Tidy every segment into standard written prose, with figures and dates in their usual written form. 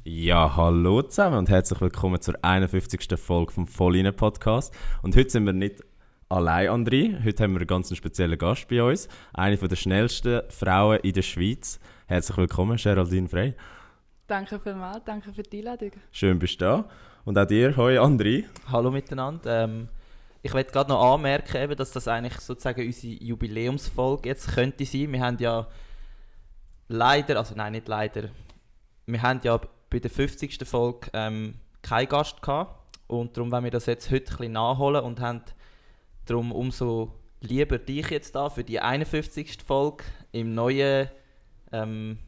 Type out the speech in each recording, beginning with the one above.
Ja, hallo zusammen und herzlich willkommen zur 51. Folge vom Volline Podcast. Und heute sind wir nicht allein, André. Heute haben wir einen ganz speziellen Gast bei uns. Eine der schnellsten Frauen in der Schweiz. Herzlich willkommen, Geraldine Frey. Danke vielmals, danke für die Einladung. Schön bist du da. Und auch dir, hoi André. Hallo miteinander. Ich möchte gerade noch anmerken, eben, dass das eigentlich sozusagen unsere Jubiläumsfolge jetzt könnte sein. Wir haben ja leider, also nein, nicht leider, wir haben ja bei der 50. Folge keinen Gast gehabt. Und darum wollen wir das jetzt heute ein bisschen nachholen und haben darum umso lieber dich jetzt da für die 51. Folge im neuen, im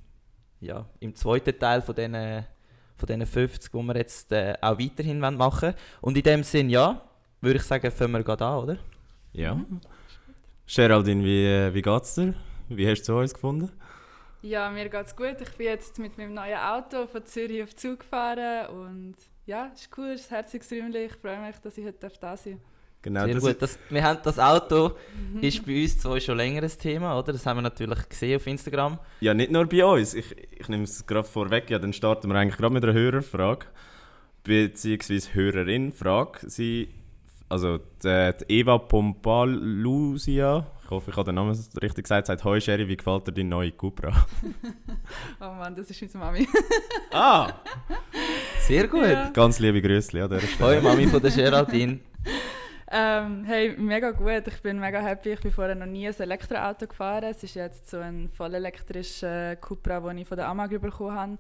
zweiten Teil von diesen 50, die wir jetzt auch weiterhin machen wollen. Und in dem Sinn, ja, würde ich sagen, fangen wir gerade an, oder? Ja. Geraldine, wie geht's dir? Wie hast du zu uns gefunden? Ja, mir geht's gut. Ich bin jetzt mit meinem neuen Auto von Zürich auf Zug gefahren und ja, es ist cool, es ist ein herziges Räumchen. Ich freue mich, dass ich heute da sein darf. Genau, sehr gut. Wir haben das Auto ist bei uns zwar schon länger ein Thema, oder? Das haben wir natürlich gesehen auf Instagram. Ja, nicht nur bei uns. Ich nehme es gerade vorweg. Ja, dann starten wir eigentlich gerade mit einer Hörerfrage. Beziehungsweise Hörerin-Frage. Also die Eva Pompalusia, ich hoffe, ich habe den Namen richtig gesagt, sagt: «Hoi Sherry, wie gefällt dir deine neue Cupra?» Oh Mann, das ist unsere Mami. Ah! Sehr gut. Ja. Ganz liebe Grüße an dieser Stelle. Hoi Mami von der Geraldine. Hey, mega gut. Ich bin mega happy. Ich bin vorher noch nie ein Elektroauto gefahren. Es ist jetzt so ein vollelektrischer Cupra, den ich von der AMAG bekommen habe.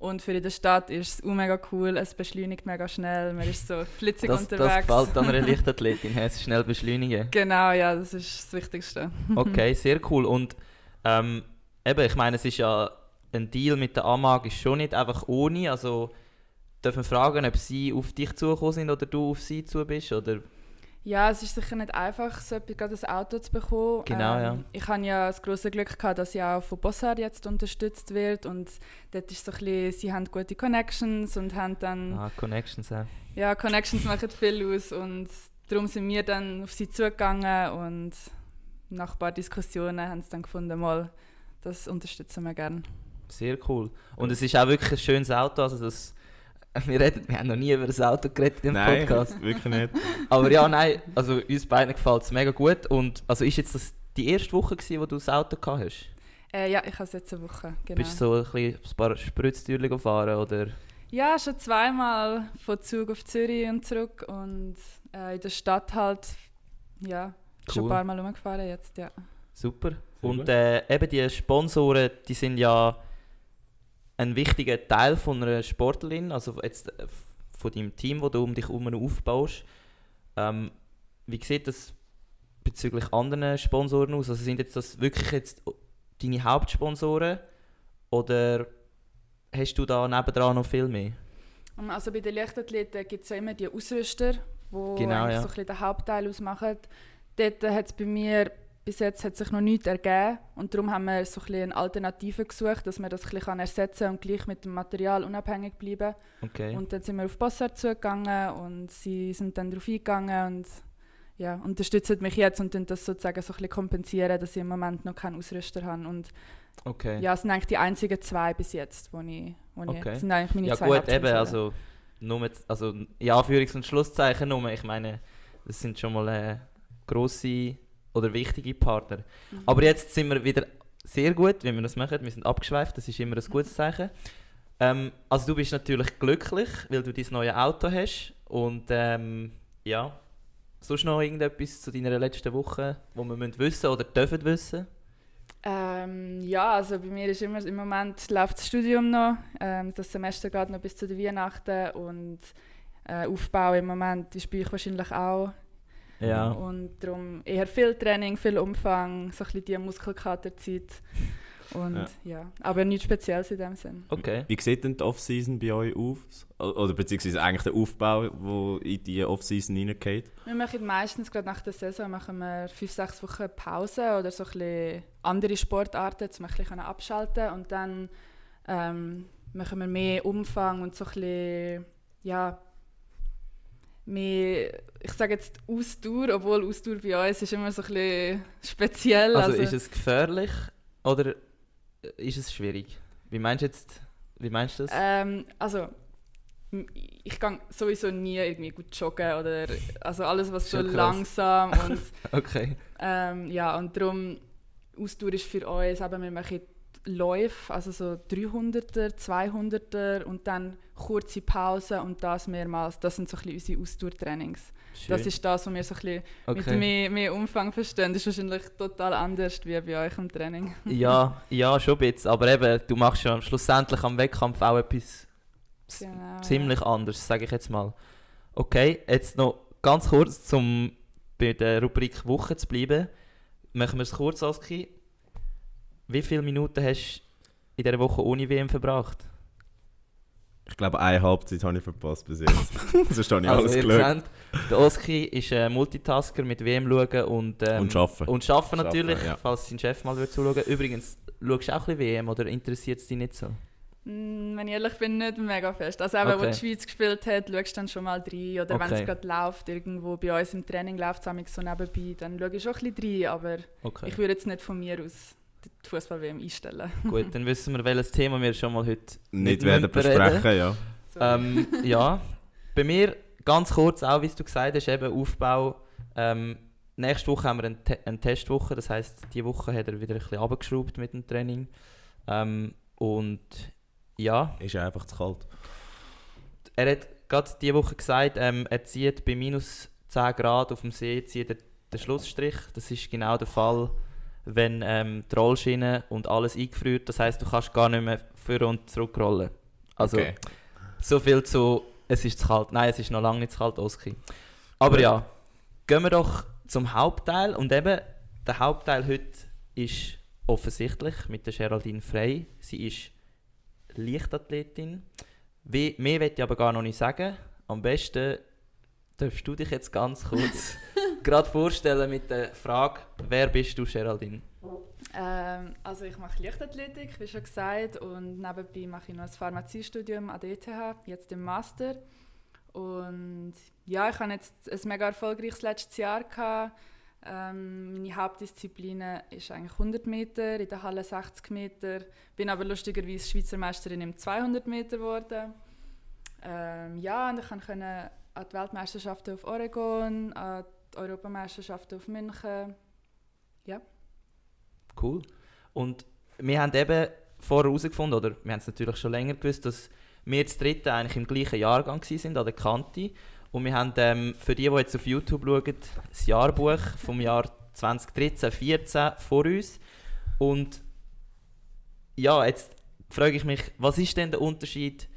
Und für in der Stadt ist es mega cool. Es beschleunigt mega schnell. Man ist so flitzig unterwegs. Das gefällt an einer Leichtathletin, es schnell beschleunigen. Genau, ja, das ist das Wichtigste. Okay, sehr cool. Und eben, ich meine, es ist ja ein Deal mit der AMAG ist schon nicht einfach ohne. Also dürfen wir fragen, ob sie auf dich zugekommen sind oder du auf sie zu bist? Oder? Ja, es ist sicher nicht einfach, so gerade ein Auto zu bekommen. Genau, ja. Ich hatte ja das grosse Glück gehabt, dass ich auch von Bossard jetzt unterstützt wird und dort ist so ein bisschen, sie haben gute Connections und haben dann... Connections, ja. Ja, Connections machen viel aus und darum sind wir dann auf sie zugegangen und nach ein paar Diskussionen haben sie dann gefunden, mal, das unterstützen wir gerne. Sehr cool. Und es ist auch wirklich ein schönes Auto, also das... Wir haben noch nie über das Auto geredet im Podcast. Nein, wirklich nicht. Aber ja, nein, also uns beiden gefällt es mega gut. Und also ist jetzt das die erste Woche gewesen, wo du das Auto gehabt hast? Ja, ich habe es jetzt eine Woche, genau. Bist du so ein paar Spritztürchen gefahren, oder? Ja, schon zweimal von Zug auf Zürich und zurück und in der Stadt halt, ja, schon ein paar Mal rumgefahren jetzt, ja. Super. Sehr und gut. Eben die Sponsoren, die sind ja ein wichtiger Teil von einer Sportlerin, also jetzt von deinem Team, das du um dich herum aufbaust. Wie sieht das bezüglich anderen Sponsoren aus? Also sind das wirklich jetzt deine Hauptsponsoren oder hast du da nebendran noch viel mehr? Also bei den Leichtathleten gibt es ja immer die Ausrüster, die Genau, eigentlich ja. so ein bisschen den Hauptteil ausmachen. Dort hat es bei mir bis jetzt hat sich noch nichts ergeben und darum haben wir so ein bisschen eine Alternative gesucht, dass man das ein bisschen ersetzen kann und gleich mit dem Material unabhängig bleiben. Okay. Und dann sind wir auf Bossard zugegangen und sie sind dann darauf eingegangen und ja, unterstützen mich jetzt und das sozusagen so ein bisschen kompensieren, dass ich im Moment noch keinen Ausrüster habe. Und Okay. ja, es sind eigentlich die einzigen zwei bis jetzt, die Okay. das sind eigentlich meine Ja zwei gut, Hauptsponsoren. eben, also, also in Anführungs- und Schlusszeichen nur. Ich meine, das sind schon mal grosse oder wichtige Partner. Aber jetzt sind wir wieder sehr gut, wie wir das machen. Wir sind abgeschweift, das ist immer ein gutes Zeichen. Also du bist natürlich glücklich, weil du dein neues Auto hast. Und ja, sonst noch irgendetwas zu deiner letzten Woche, wo wir wissen oder dürfen wissen? Ja, also bei mir ist immer im Moment läuft das Studium noch. Das Semester geht noch bis zu den Weihnachten und Aufbau im Moment ist bei euch wahrscheinlich auch. Ja. Und darum eher viel Training, viel Umfang, so ein bisschen die Muskelkaterzeit. Und ja, aber nichts Spezielles in dem Sinn. Okay. Wie sieht denn die Off-Season bei euch aus? Oder beziehungsweise eigentlich der Aufbau, der in die Off-Season reingeht? Wir machen meistens, gerade nach der Saison, machen wir 5-6 Wochen Pause oder so ein bisschen andere Sportarten, um ein bisschen abschalten. Und dann machen wir mehr Umfang und so ein bisschen, ja, mehr, ich sage jetzt Ausdauer, obwohl Ausdauer bei uns ist immer so ein bisschen speziell. Also ist es gefährlich oder ist es schwierig? Wie meinst du jetzt Wie meinst du das? Also, ich gehe sowieso nie irgendwie gut joggen oder also alles, was so Schon krass. langsam und Okay. ja, und darum, Ausdauer ist für uns, eben, wir machen Läufe, also so 300er, 200er und dann kurze Pausen und das mehrmals. Das sind so ein bisschen unsere Ausdauertrainings. Schön. Das ist das, was wir so ein bisschen mit mehr Umfang verstehen. Das ist wahrscheinlich total anders wie bei euch im Training. ja, schon ein bisschen. Aber eben, du machst ja schlussendlich am Wettkampf auch etwas Genau, ziemlich anders, sage ich jetzt mal. Okay, jetzt noch ganz kurz, um bei der Rubrik Woche zu bleiben. Machen wir es kurz, Oski. Wie viele Minuten hast du in dieser Woche ohne WM verbracht? Ich glaube, eine Halbzeit habe ich verpasst bis jetzt. Sonst habe ich alles ihr geschaut. seht, der Oski ist ein Multitasker mit WM schauen und arbeiten. Und arbeiten natürlich, ja. falls sein Chef mal zuschauen würde. Übrigens, schaust du auch ein bisschen WM oder interessiert es dich nicht so? Wenn ich ehrlich bin, nicht mega fest. Also eben, Okay. wo die Schweiz gespielt hat, schaust du dann schon mal rein. Oder wenn Okay. es gerade läuft, irgendwo bei uns im Training läuft es so nebenbei, dann schaue ich schon ein bisschen rein. Aber Okay. ich würde jetzt nicht von mir aus die Fußball-WM einstellen. Gut, dann wissen wir, welches Thema wir schon mal heute Nicht werden bereden. besprechen, ja. So. Ja, bei mir ganz kurz auch, wie du gesagt hast, eben Aufbau. Nächste Woche haben wir eine Testwoche, das heisst, diese Woche hat er wieder ein bisschen runtergeschraubt mit dem Training. Und ja, Ist ja einfach zu kalt. er hat gerade diese Woche gesagt, er zieht bei minus 10 Grad auf dem See zieht er den Schlussstrich. Das ist genau der Fall, wenn die Rollschiene und alles eingefriert. Das heisst, du kannst gar nicht mehr vor und zurückrollen. Also Okay. so viel zu, es ist zu kalt. Nein, es ist noch lange nicht zu kalt, Oski. Aber ja, gehen wir doch zum Hauptteil. Und eben, der Hauptteil heute ist offensichtlich mit der Geraldine Frey. Sie ist Leichtathletin. Mehr will ich aber gar noch nicht sagen. Am besten darfst du dich jetzt ganz kurz gerade vorstellen mit der Frage, wer bist du, Geraldine? Also ich mache Leichtathletik, wie schon gesagt, und nebenbei mache ich noch ein Pharmaziestudium an der ETH, jetzt im Master. Und ja, ich hatte jetzt ein mega erfolgreiches letztes Jahr gehabt. Meine Hauptdisziplin ist eigentlich 100 Meter, in der Halle 60 Meter. Bin aber lustigerweise Schweizer Meisterin im 200 Meter geworden. Ja, und ich konnte an die Weltmeisterschaften auf Oregon, an die Europameisterschaften auf München. Ja. Cool. Und wir haben eben vorher herausgefunden, oder wir haben es natürlich schon länger gewusst, dass wir das dritte eigentlich im gleichen Jahrgang waren, an der Kante. Und wir haben für die jetzt auf YouTube schauen, das Jahrbuch vom Jahr 2013-14 vor uns. Und ja, jetzt frage ich mich, was ist denn der Unterschied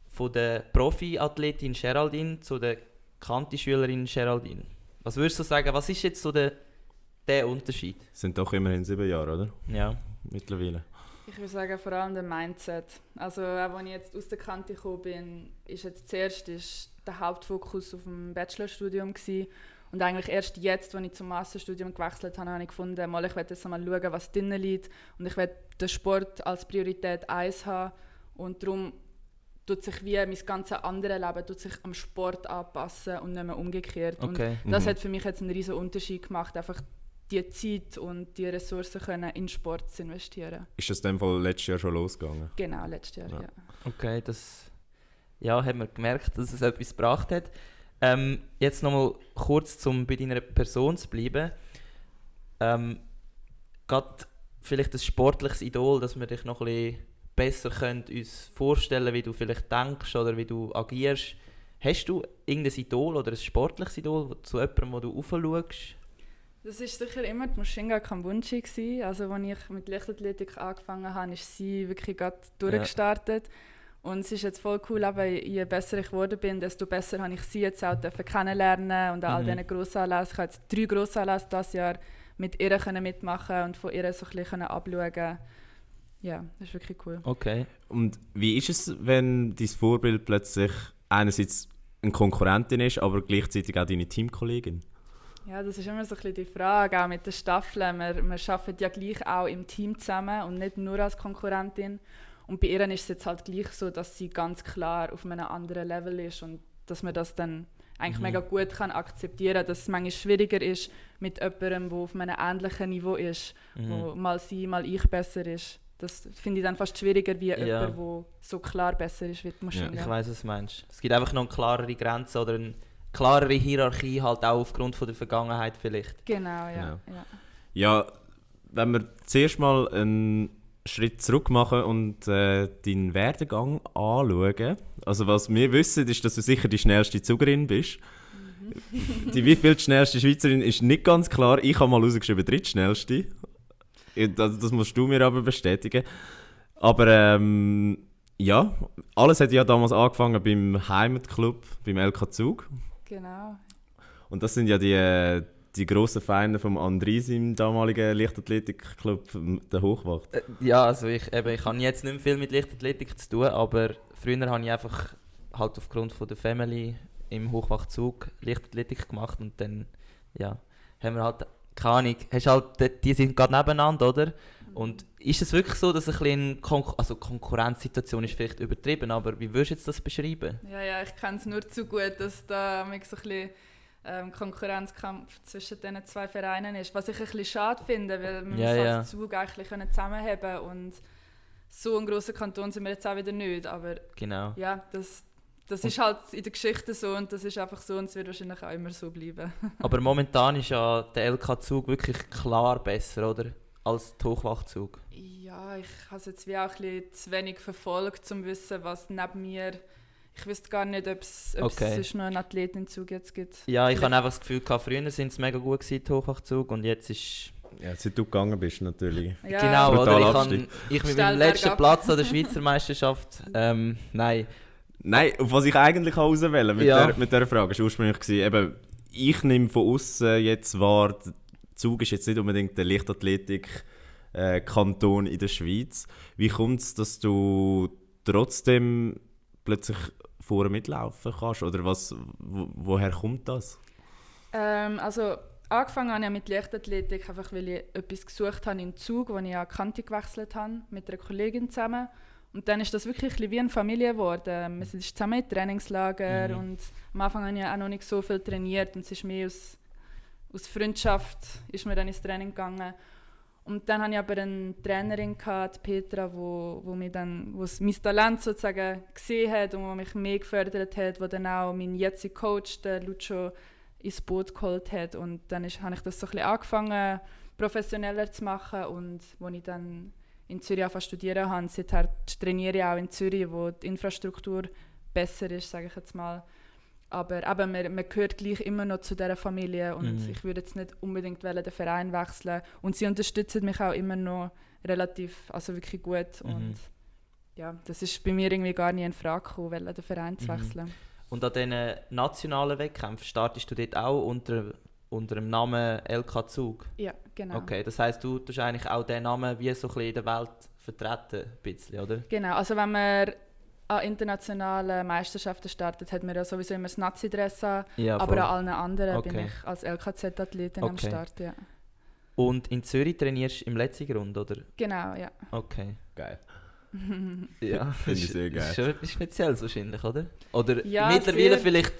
von der Profi-Athletin Geraldine zu der Kanti-Schülerin Geraldine? Was würdest du sagen, was ist jetzt so der Unterschied? Sind doch immerhin 7 Jahre, oder? Ja. Mittlerweile. Ich würde sagen, vor allem der Mindset. Also, auch als ich jetzt aus der Kante gekommen bin, ist jetzt zuerst der Hauptfokus auf dem Bachelorstudium gewesen. Und eigentlich erst jetzt, als ich zum Masterstudium gewechselt habe, habe ich gefunden, ich will jetzt mal schauen, was drinnen liegt. Und ich will den Sport als Priorität 1 haben. Und darum tut sich wie mein ganzes anderes Leben tut sich am Sport anpassen und nicht mehr umgekehrt. Okay. Und das hat für mich jetzt einen riesen Unterschied gemacht, einfach die Zeit und die Ressourcen können in Sport zu investieren. Ist das in dem Fall letztes Jahr schon losgegangen? Genau, letztes Jahr, Ja. ja. Okay, das haben wir gemerkt, dass es etwas gebracht hat. Jetzt nochmal kurz, um bei deiner Person zu bleiben. Gerade vielleicht ein sportliches Idol, dass wir dich noch ein bisschen besser uns vorstellen können, wie du vielleicht denkst oder wie du agierst. Hast du irgendein Idol oder ein sportliches Idol zu jemandem, wo du aufschaust? Das war sicher immer die Mushinga Kambunchi gewesen. Also als ich mit Leichtathletik angefangen habe, ist sie wirklich gerade durchgestartet. Und es ist jetzt voll cool, aber je besser ich geworden bin, desto besser habe ich sie jetzt auch kennenlernen und an all diesen Grossanlässen. Ich habe jetzt 3 Grossanlässe dieses Jahr mit ihr mitmachen und von ihr so ein bisschen abschauen. Ja, das ist wirklich cool. Okay. Und wie ist es, wenn dein Vorbild plötzlich einerseits eine Konkurrentin ist, aber gleichzeitig auch deine Teamkollegin? Ja, das ist immer so ein bisschen die Frage, auch mit den Staffeln. Wir arbeiten ja gleich auch im Team zusammen und nicht nur als Konkurrentin. Und bei ihr ist es jetzt halt gleich so, dass sie ganz klar auf einem anderen Level ist und dass man das dann eigentlich mega gut kann akzeptieren kann, dass es manchmal schwieriger ist mit jemandem, der auf einem ähnlichen Niveau ist, wo mal sie, mal ich besser ist. das finde ich dann fast schwieriger wie Ja. jemand, der so klar besser ist wie die Maschine. Ich weiss, was du meinst. Es gibt einfach noch eine klarere Grenze oder eine klarere Hierarchie, halt auch aufgrund von der Vergangenheit vielleicht. Genau, ja. Ja. Ja. Ja, wenn wir zuerst mal einen Schritt zurück machen und deinen Werdegang anschauen. Also was wir wissen, ist, dass du sicher die schnellste Zugerin bist. Die wieviel schnellste Schweizerin ist nicht ganz klar. Ich habe mal rausgeschrieben, drittschnellste. Das musst du mir aber bestätigen. Aber ja, alles hat ja damals angefangen beim Heimatclub, beim LK Zug. Genau. Und das sind ja die grossen Feinde vom Andries im damaligen Leichtathletikclub, der Hochwacht. Ja, also ich habe jetzt nicht mehr viel mit Leichtathletik zu tun, aber früher habe ich einfach halt aufgrund von der Family im Hochwachtzug Leichtathletik gemacht und dann ja, haben wir halt, keine Ahnung, hast halt, die sind gerade nebeneinander, oder? Und ist es wirklich so, dass ein bisschen Konkurrenzsituation ist vielleicht übertrieben, aber wie würdest du jetzt das beschreiben? Ja, ich kenne es nur zu gut, dass da so ein bisschen Konkurrenzkampf zwischen diesen zwei Vereinen ist. Was ich ein bisschen schade finde, weil wir als Zug eigentlich zusammenhaben können und so ein grosser Kanton sind wir jetzt auch wieder nicht. Aber genau. Ja, das ist halt in der Geschichte so und das ist einfach so und es wird wahrscheinlich auch immer so bleiben. Aber momentan ist ja der LK-Zug wirklich klar besser, oder? Als der Hochwachtzug. Ja, ich habe es jetzt wie auch ein bisschen zu wenig verfolgt, um zu wissen, was neben mir... Ich wüsste gar nicht, ob es sonst noch einen Athletenzug jetzt gibt. Ja, ich habe einfach das Gefühl, früher sind es mega gut gewesen, der Hochwachtzug, und jetzt ist... Ja, seit du gegangen bist natürlich. Ja. Genau, Brutal oder? Ich bin beim letzten Platz an der Schweizer Meisterschaft. Nein. Nein, auf was ich eigentlich auswählen mit dieser Frage, war ursprünglich eben, ich nehme von außen jetzt wahr, der Zug ist jetzt nicht unbedingt der Leichtathletik-Kanton in der Schweiz. Wie kommt es, dass du trotzdem plötzlich vorne mitlaufen kannst? Oder woher kommt das? Also angefangen habe ich mit Leichtathletik, einfach weil ich etwas gesucht habe im Zug, wo ich an die Kante gewechselt habe, mit einer Kollegin zusammen. Und dann ist das wirklich ein bisschen wie eine Familie geworden. Wir sind zusammen in Trainingslager und am Anfang habe ich auch noch nicht so viel trainiert und es ist mehr aus Freundschaft ist mir dann ins Training gegangen. Und dann hatte ich aber eine Trainerin, Petra, wo mein Talent sozusagen gesehen hat und mich mehr gefördert hat, wo dann auch mein jetziger Coach, der Lucio, ins Boot geholt hat. Und dann habe ich das so ein bisschen angefangen, professioneller zu machen. Und als ich dann in Zürich angefangen zu studieren habe, seither trainiere ich auch in Zürich, wo die Infrastruktur besser ist, sage ich jetzt mal. Aber eben, man gehört gleich immer noch zu dieser Familie und ich würde jetzt nicht unbedingt den Verein wechseln. Und sie unterstützen mich auch immer noch also wirklich gut. Und ja, das ist bei mir irgendwie gar nie in Frage gekommen, den Verein zu wechseln. Und an diesen nationalen Wettkämpfen startest du dort auch unter dem Namen LK Zug? Ja, genau. Okay, das heisst, du tust eigentlich auch diesen Namen wie so ein bisschen in der Welt vertreten, ein bisschen, oder? Genau, also wenn man an internationalen Meisterschaften startet, hat man ja sowieso immer das Nazi-Dress an, aber an allen anderen bin ich als LKZ-Athletin am Start, ja. Und in Zürich trainierst du im letzten Grund, oder? Genau, ja. Okay. Geil. Ja, Finde ich sehr geil. Ist schon etwas Spezielles wahrscheinlich, oder? Oder ja, mittlerweile vielleicht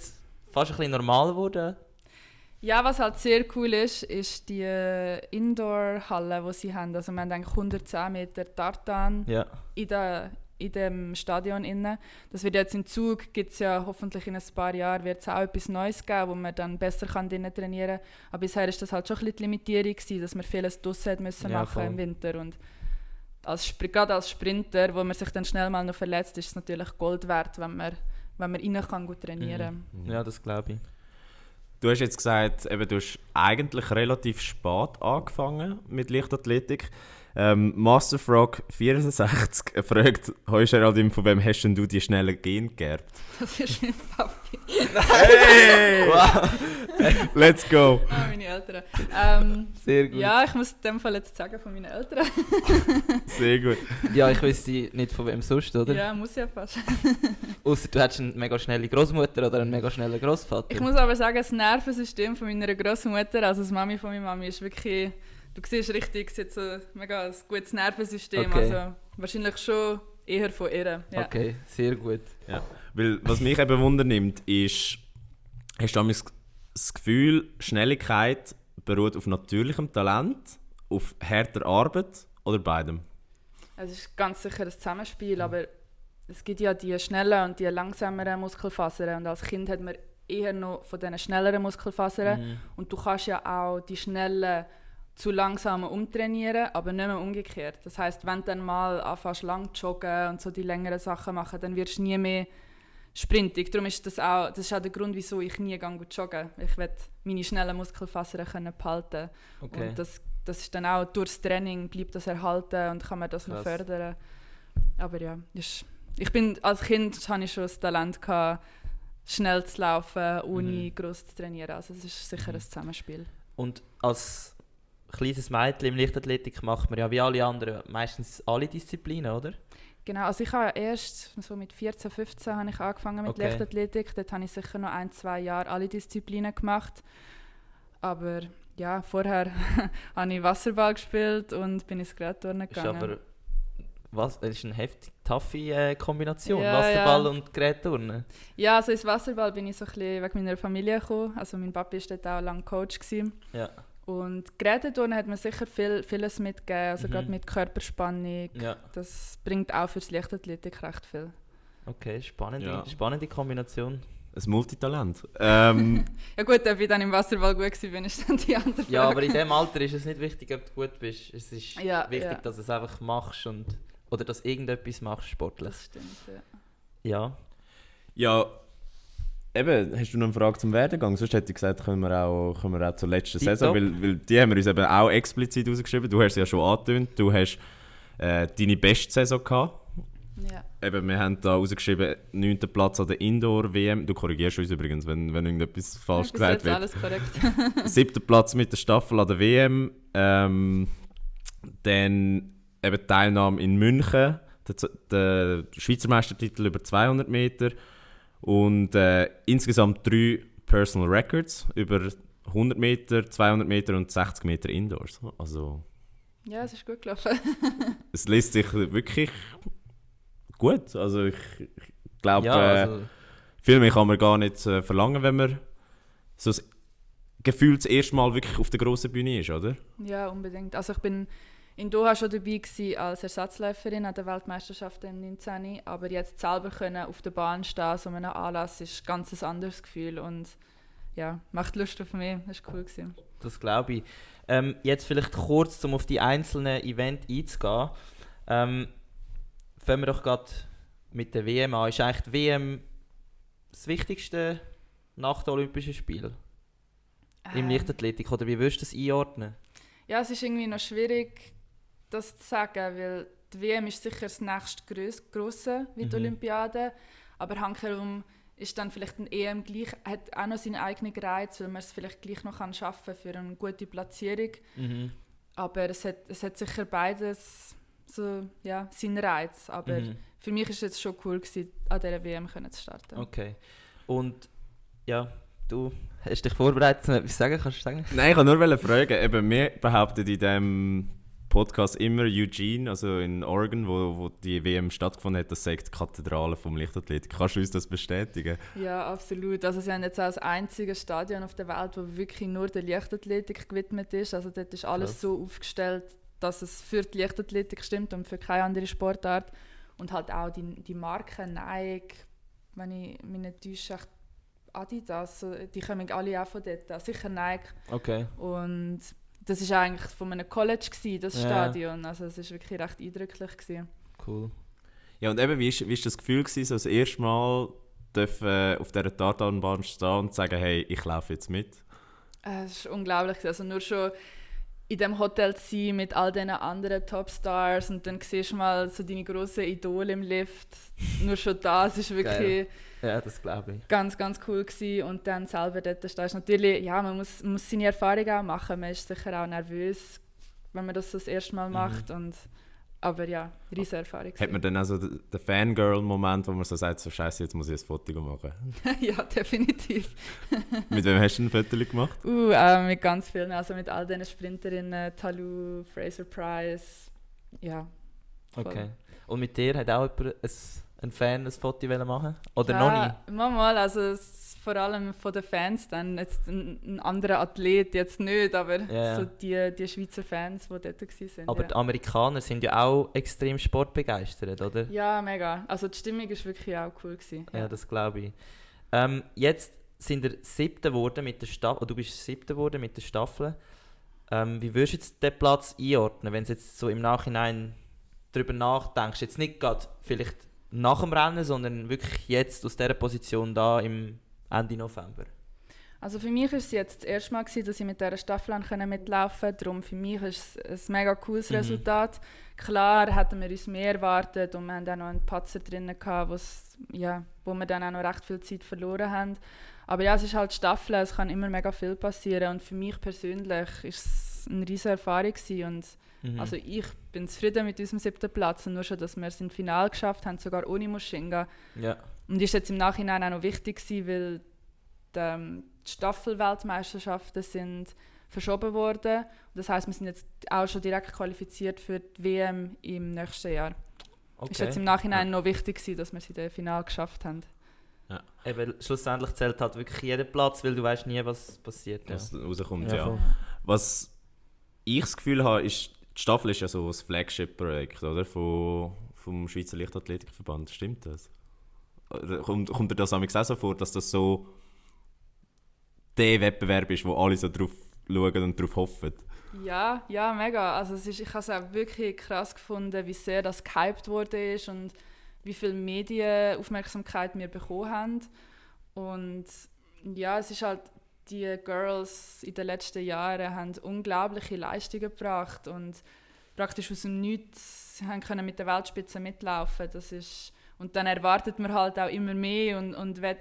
fast ein bisschen normal geworden? Ja, was halt sehr cool ist die Indoor-Halle, die sie haben. Also wir haben eigentlich 110 Meter Tartan in dem Stadion inne. Das wird jetzt im Zug, gibt es ja hoffentlich in ein paar Jahren, wird es auch etwas Neues geben, wo man dann besser drinnen trainieren kann. Aber bisher war das halt schon ein bisschen die Limitierung gewesen, dass man vieles draussen machen im Winter. Und gerade als Sprinter, wo man sich dann schnell mal noch verletzt, ist es natürlich Gold wert, wenn man rein kann gut trainieren kann. Ja, das glaube ich. Du hast jetzt gesagt, eben, du hast eigentlich relativ spät angefangen mit Leichtathletik. Masterfrog 64 fragt heute Geraldine, von wem hast denn du die schnellen Gene geerbt? Das ist mein Papi. Hey! Wow. Let's go! Meine Eltern. Sehr gut. Ja, ich muss in dem Fall jetzt sagen von meinen Eltern. Sehr gut. Ja, ich wüsste nicht von wem sonst, oder? Ja, muss ja fast. Ausser du hättest eine mega schnelle Großmutter oder einen mega schnellen Großvater. Ich muss aber sagen, das Nervensystem von meiner Großmutter, also das Mami von meiner Mami, ist wirklich... Du siehst richtig, sie hat so ein mega gutes Nervensystem, also wahrscheinlich schon eher von ihr. Ja. Okay, sehr gut. Ja. Weil, was mich eben wundernimmt, ist, hast du das Gefühl, Schnelligkeit beruht auf natürlichem Talent, auf harter Arbeit oder beidem? Es ist ganz sicher ein Zusammenspiel, aber es gibt ja die schnellen und die langsameren Muskelfasern und als Kind hat man eher noch von diesen schnelleren Muskelfasern und du kannst ja auch die schnellen zu langsamen umtrainieren, aber nicht mehr umgekehrt. Das heisst, wenn du dann mal anfängst lang zu joggen und so die längeren Sachen machen, dann wirst du nie mehr sprintig. Darum ist das ist auch der Grund, wieso ich nie joggen gehe. Ich will meine schnellen Muskelfasern behalten. Okay. Und das ist dann auch durchs Training bleibt das erhalten und kann man das noch fördern. Aber ja, als Kind hatte ich schon das Talent gehabt, schnell zu laufen, ohne gross zu trainieren. Also es ist sicher ein Zusammenspiel. Und als kleines Mädchen im Leichtathletik macht man ja wie alle anderen meistens alle Disziplinen, oder? Genau, also ich habe ja erst so mit 14, 15 habe ich angefangen mit Leichtathletik. Dort habe ich sicher noch 1-2 Jahre alle Disziplinen gemacht. Aber ja, vorher habe ich Wasserball gespielt und bin ins Gerätturnen gegangen. Das ist eine heftig taffe Kombination, Ja, Wasserball und Gerätturnen. Ja, also ins Wasserball bin ich so ein bisschen wegen meiner Familie gekommen. Also mein Papa war dort auch lange Coach gewesen. Ja. Und Geräteturnen hat mir sicher vieles mitgegeben, also gerade mit Körperspannung. Ja. Das bringt auch für die Leichtathletik recht viel. Okay, spannende Kombination. Ein Multitalent. Ja gut, ob ich dann im Wasserball gut war, ist dann die andere Frage. Ja, aber in diesem Alter ist es nicht wichtig, ob du gut bist. Es ist wichtig, dass du es einfach machst oder dass irgendetwas machst sportlich. Das stimmt, ja. Ja, eben, hast du noch eine Frage zum Werdegang? Sonst hätte ich gesagt, können wir auch zur letzten Saison, weil die haben wir uns eben auch explizit rausgeschrieben. Du hast es ja schon angetönt, du hast deine beste Saison gehabt. Ja. Eben, wir haben da rausgeschrieben, 9. Platz an der Indoor-WM. Du korrigierst uns übrigens, wenn irgendetwas falsch gesagt wird. Alles korrekt. 7. Platz mit der Staffel an der WM. Dann eben Teilnahme in München, der Schweizer Meistertitel über 200 Meter und insgesamt 3 Personal Records über 100 Meter, 200 Meter und 60 Meter Indoors. Also, ja, es ist gut gelaufen. Es liest sich wirklich gut. Also ich glaube, viel mehr kann man gar nicht verlangen, wenn man so gefühlt das erste Mal wirklich auf der grossen Bühne ist, oder? Ja, unbedingt. Also ich bin in Doha schon dabei gewesen als Ersatzläuferin an der Weltmeisterschaft im 19. Aber jetzt selber können auf der Bahn stehen, so einem Anlass, ist ein ganz anderes Gefühl und ja, macht Lust auf mehr. Das war cool gewesen. Das glaube ich. Jetzt vielleicht kurz, um auf die einzelnen Events einzugehen. Fangen wir doch gerade mit der WM an. Ist eigentlich die WM das Wichtigste nach den Olympischen Spielen? Im Leichtathletik? Oder wie würdest du das einordnen? Ja, es ist irgendwie noch schwierig, das zu sagen, weil die WM ist sicher das nächste grosse wie die Olympiade. Aber hankerum ist dann vielleicht ein EM gleich, hat auch noch seinen eigenen Reiz, weil man es vielleicht gleich noch schaffen kann für eine gute Platzierung. Aber es hat sicher beides so, ja, seinen Reiz. Aber für mich war es jetzt schon cool gewesen, an dieser WM zu starten. Okay. Und ja, du hast dich vorbereitet, etwas sagen? Kannst du sagen? Nein, ich wollte nur fragen. Eben, wir behaupten in diesem Podcast immer Eugene, also in Oregon, wo die WM stattgefunden hat, das sagt die Kathedrale vom Leichtathletik. Kannst du uns das bestätigen? Ja, absolut. Also sie haben jetzt auch das einzige Stadion auf der Welt, wo wirklich nur der Leichtathletik gewidmet ist. Also dort ist alles so aufgestellt, dass es für die Leichtathletik stimmt und für keine andere Sportart. Und halt auch die Marke Nike, wenn ich mich nicht täusche, Adidas, die kommen alle auch von dort. Sicher Nike. Okay. Und das war eigentlich von einem College, das Stadion. Also es war wirklich recht eindrücklich gewesen. Cool. Ja, und eben, wie ist das Gefühl gewesen, so das erste Mal auf dieser Tartanbahn stehen und sagen, hey, ich laufe jetzt mit? Es war unglaublich. Also nur schon in dem Hotel zu sein mit all diesen anderen Topstars und dann siehst du mal so deine grossen Idole im Lift. Nur schon das ist wirklich ja, das glaube ich. Ganz, ganz cool gewesen. Und dann selber dort stehst. Natürlich, ja, man muss seine Erfahrung auch machen. Man ist sicher auch nervös, wenn man das erste Mal macht. Aber ja, riesige Erfahrung. Hat man dann also den Fangirl-Moment, wo man so sagt, so Scheiße, jetzt muss ich ein Foto machen? Ja, definitiv. Mit wem hast du ein Foto gemacht? Mit ganz vielen, also mit all diesen Sprinterinnen, Talou, Fraser Price, ja. Voll. Okay. Und mit dir hat auch jemand ein Fan ein Foto machen? Oder ja, noch nie? Mal, also vor allem von den Fans dann. Jetzt ein anderer Athlet jetzt nicht, aber so die Schweizer Fans, die dort waren. Aber die Amerikaner sind ja auch extrem sportbegeistert, oder? Ja, mega. Also die Stimmung war wirklich auch cool gewesen. Ja, das glaube ich. Jetzt sind ihr 7. geworden mit der Staffel. Du bist 7. geworden mit der Staffel. Wie würdest du jetzt den Platz einordnen, wenn du jetzt so im Nachhinein darüber nachdenkst? Jetzt nicht gerade vielleicht nach dem Rennen, sondern wirklich jetzt aus dieser Position da im Ende November. Also für mich war es jetzt das erste Mal, dass ich mit dieser Staffel mitlaufen konnte. Darum für mich ist es ein mega cooles Resultat. Klar hätten wir uns mehr erwartet und wir hatten auch noch einen Patzer drin, wo wir dann auch noch recht viel Zeit verloren haben. Aber ja, es ist halt Staffel, es kann immer mega viel passieren. Und für mich persönlich war es eine riesige Erfahrung gewesen. Und also ich bin zufrieden mit unserem 7. Platz. Und nur schon, dass wir es im Finale geschafft haben, sogar ohne Muschinga. Ja. Und ist jetzt im Nachhinein auch noch wichtig gewesen, weil die Staffel-Weltmeisterschaften sind verschoben worden. Das heisst, wir sind jetzt auch schon direkt qualifiziert für die WM im nächsten Jahr. Okay. Ist jetzt im Nachhinein noch wichtig gewesen, dass wir es in dem Finale geschafft haben. Ja. Eben, schlussendlich zählt halt wirklich jeder Platz, weil du weißt nie, was passiert. Ja. Was rauskommt, Ja. Was ich das Gefühl habe, ist, die Staffel ist ja so das Flagship-Projekt, oder? Vom Schweizer Leichtathletikverband. Stimmt das? Oder kommt dir das auch so vor, dass das so der Wettbewerb ist, wo alle so drauf schauen und drauf hoffen? Ja, mega. Also ich habe es auch wirklich krass gefunden, wie sehr das gehypt wurde ist und wie viel Medienaufmerksamkeit wir bekommen haben. Und ja, es ist halt, die Girls in den letzten Jahren haben unglaubliche Leistungen gebracht und praktisch aus dem Nichts können mit der Weltspitze mitlaufen. Das ist, und dann erwartet man halt auch immer mehr und will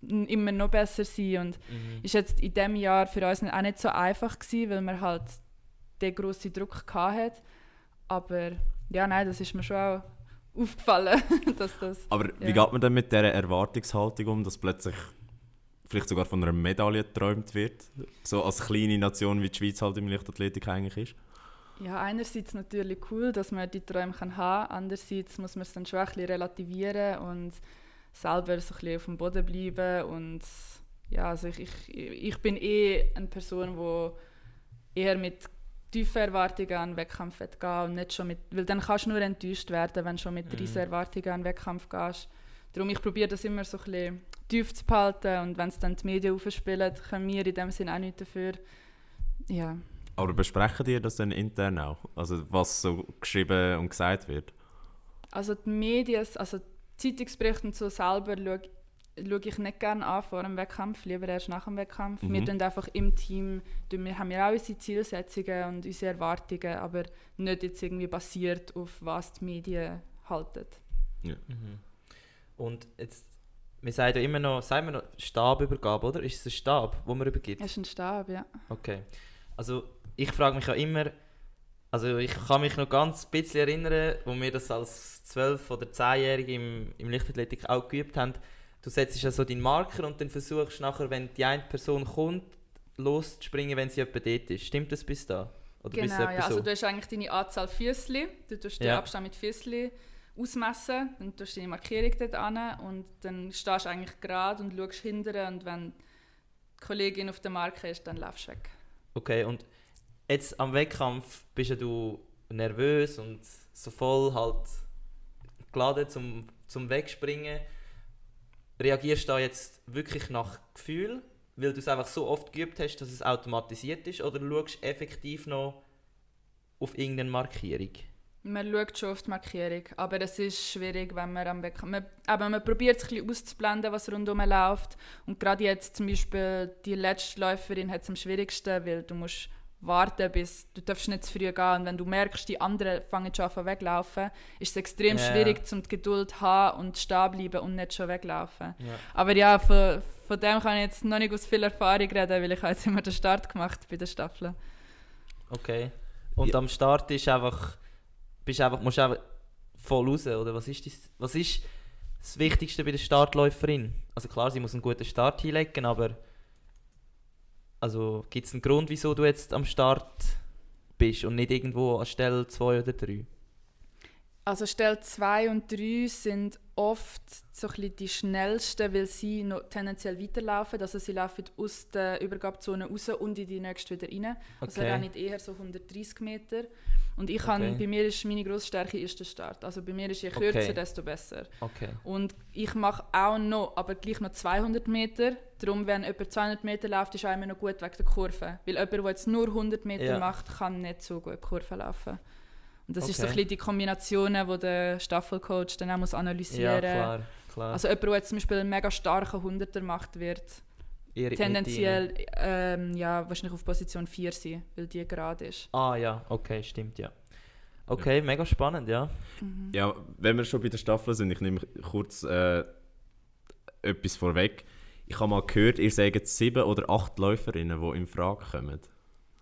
immer noch besser sein. Und ist jetzt in diesem Jahr für uns auch nicht so einfach gewesen, weil man halt den grossen Druck hatte. Aber ja, nein, das ist mir schon auch aufgefallen. dass das, Aber wie geht man denn mit dieser Erwartungshaltung um, dass plötzlich vielleicht sogar von einer Medaille geträumt wird? So als kleine Nation, wie die Schweiz halt im Leichtathletik eigentlich ist. Ja, einerseits natürlich cool, dass man die Träume haben kann. Andererseits muss man es dann schon ein bisschen relativieren und selber so ein bisschen auf dem Boden bleiben. Und ja, also ich bin eine Person, die eher mit tiefen Erwartungen an den Wettkampf gehen und nicht schon mit, weil dann kannst du nur enttäuscht werden, wenn du schon mit riesigen Erwartungen an den Wettkampf gehst. Darum, ich probiere das immer so ein bisschen tief zu behalten und wenn es dann die Medien aufspielen, können wir in dem Sinne auch nichts dafür. Ja. Aber besprechen die das dann intern auch? Also was so geschrieben und gesagt wird? Also die Medien, also Zeitungsberichte und so selber schaue ich nicht gerne an vor dem Wettkampf, lieber erst nach dem Wettkampf. Wir tun einfach im Team, haben wir auch unsere Zielsetzungen und unsere Erwartungen, aber nicht jetzt irgendwie basiert auf was die Medien halten. Ja. Und jetzt, wir sagen ja immer noch, Stabübergabe, oder? Ist es ein Stab, den man übergibt? Es ist ein Stab, ja. Okay. Also ich frage mich ja immer, also ich kann mich noch ganz ein bisschen erinnern, wo wir das als 12- oder 10-Jährige im Leichtathletik auch geübt haben. Du setzt ja so deinen Marker und dann versuchst nachher, wenn die eine Person kommt, loszuspringen, wenn sie etwa dort ist. Stimmt das bis da? Oder genau, ja. Also du hast eigentlich deine Anzahl Füßli, du tust den Abstand mit Füßli ausmessen, dann tust du deine Markierung dort an und dann stehst du eigentlich gerade und schaust hinterher und wenn die Kollegin auf der Marke ist, dann laufst du weg. Okay, und jetzt am Wettkampf bist ja du nervös und so voll halt geladen zum Wegspringen. Reagierst du da jetzt wirklich nach Gefühl, weil du es einfach so oft geübt hast, dass es automatisiert ist, oder schaust du effektiv noch auf irgendeine Markierung? Man schaut schon auf die Markierung, aber es ist schwierig, wenn man am Wettkampf... Man probiert es ein bisschen auszublenden, was rundherum läuft. Und gerade jetzt zum Beispiel die letzte Läuferin hat es am schwierigsten, weil du musst warten, du darfst nicht zu früh gehen. Und wenn du merkst, die anderen fangen schon an weglaufen, ist es extrem schwierig, um die Geduld zu haben und stehen bleiben und nicht schon weglaufen. Ja. Aber ja, von dem kann ich jetzt noch nicht aus viel Erfahrung reden, weil ich habe jetzt immer den Start gemacht bei der Staffel. Okay. Und am Start ist musst du einfach voll raus, oder? Was ist das Wichtigste bei der Startläuferin? Also klar, sie muss einen guten Start hinlegen, aber also, gibt es einen Grund, wieso du jetzt am Start bist und nicht irgendwo an Stelle 2 oder 3? Also Stelle 2 und 3 sind oft so ein bisschen die schnellsten, weil sie noch tendenziell weiterlaufen. Also sie laufen aus der Übergabezone raus und in die nächste wieder rein. Also Okay. auch nicht eher so 130 Meter. Und ich Okay. bei mir ist meine grosse Stärke ist der Start. Also bei mir ist je Okay. kürzer, desto besser. Okay. Und ich mache auch noch, aber gleich noch 200 Meter. Darum, wenn jemand 200 Meter läuft, ist auch immer noch gut wegen der Kurve. Weil jemand, der jetzt nur 100 Meter Ja. macht, kann nicht so gut Kurven laufen. Und das ist so Okay. ein bisschen die Kombinationen, die der Staffelcoach dann auch muss Ja, analysieren klar. Also jemand, der jetzt zum Beispiel einen mega starken 100er macht, wird Ihr mit tendenziell wahrscheinlich auf Position 4 sein, weil die gerade ist. Ah ja, okay, stimmt, ja. Okay, mega spannend, ja. Ja, wenn wir schon bei der Staffel sind, ich nehme kurz etwas vorweg. Ich habe mal gehört, ihr seid 7 oder 8 Läuferinnen, die in Frage kommen.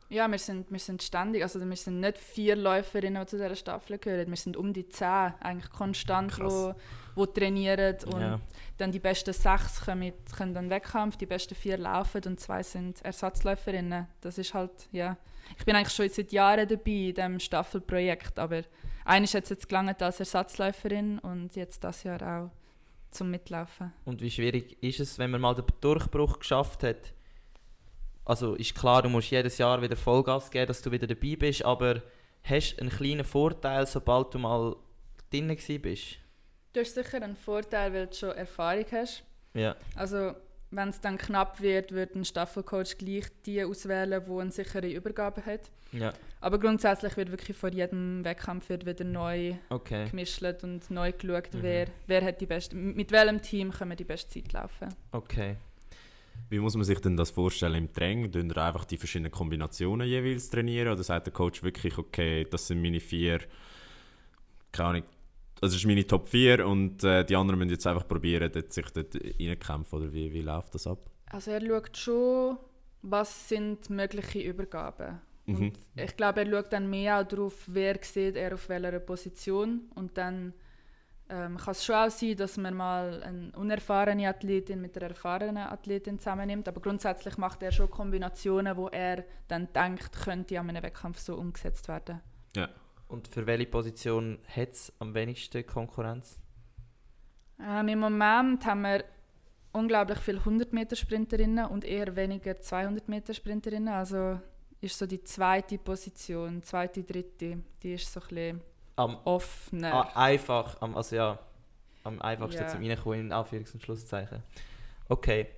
Ja, wir sind ständig, also wir sind nicht 4 Läuferinnen, die zu dieser Staffel gehören. Wir sind um die 10 eigentlich konstant, Krass. wo trainieren. Und Ja. dann die besten 6 können dann Wettkampf, die besten 4 laufen und 2 sind Ersatzläuferinnen. Das ist halt, ja. Ich bin eigentlich schon seit Jahren dabei in diesem Staffelprojekt, aber eine ist jetzt gelangt als Ersatzläuferin und jetzt das Jahr auch zum Mitlaufen. Und wie schwierig ist es, wenn man mal den Durchbruch geschafft hat? Also ist klar, du musst jedes Jahr wieder Vollgas geben, dass du wieder dabei bist, aber hast du einen kleinen Vorteil, sobald du mal drin bist? Du hast sicher einen Vorteil, weil du schon Erfahrung hast. Ja. Also wenn es dann knapp wird, wird ein Staffelcoach gleich die auswählen, die eine sichere Übergabe hat. Ja, Aber grundsätzlich wird wirklich vor jedem Wettkampf wird wieder neu okay. gemischt und neu geschaut, Mhm. wer hat die beste, mit welchem Team können wir die beste Zeit laufen. Okay. Wie muss man sich denn das vorstellen im Training? Tun ihr einfach die verschiedenen Kombinationen jeweils trainieren? Oder sagt der Coach wirklich, okay, das sind meine 4, keine Ahnung, das ist meine Top 4 und die anderen müssen jetzt einfach probieren, sich dort reinkämpfen? Oder wie läuft das ab? Also er schaut schon, was sind mögliche Übergaben. Mhm. Und ich glaube, er schaut dann mehr auch darauf, wer sieht er auf welcher Position. Und dann kann es schon auch sein, dass man mal eine unerfahrene Athletin mit einer erfahrenen Athletin zusammennimmt. Aber grundsätzlich macht er schon Kombinationen, wo er dann denkt, könnte an einem Wettkampf so umgesetzt werden. Ja. Und für welche Position hat es am wenigsten Konkurrenz? Im Moment haben wir unglaublich viele 100-Meter-Sprinterinnen und eher weniger 200-Meter-Sprinterinnen. Also ist so die zweite Position, zweite, dritte, die ist so ein bisschen Am offener. am einfachsten Ja. zum Reinkommen, in Anführungs- und Schlusszeichen. Okay.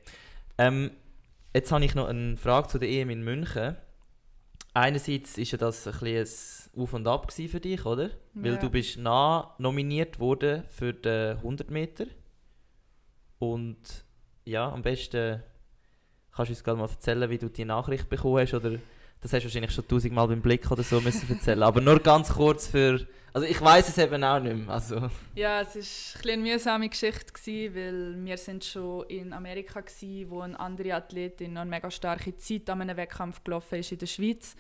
Jetzt habe ich noch eine Frage zu der EM in München. Einerseits ist ja das ein bisschen ein Auf und Ab gewesen für dich, oder? Weil Ja. du bist nominiert worden für den 100 Meter. Und ja, am besten kannst du uns gerade mal erzählen, wie du die Nachricht bekommen hast, oder das hast du wahrscheinlich schon 1000-mal beim Blick oder so müssen erzählen. Aber nur ganz kurz für... Also ich weiss es eben auch nicht mehr. Also. Ja, es war ein bisschen eine mühsame Geschichte, weil wir sind schon in Amerika waren, wo eine andere Athletin noch eine mega starke Zeit an einem Wettkampf gelaufen ist in der Schweiz,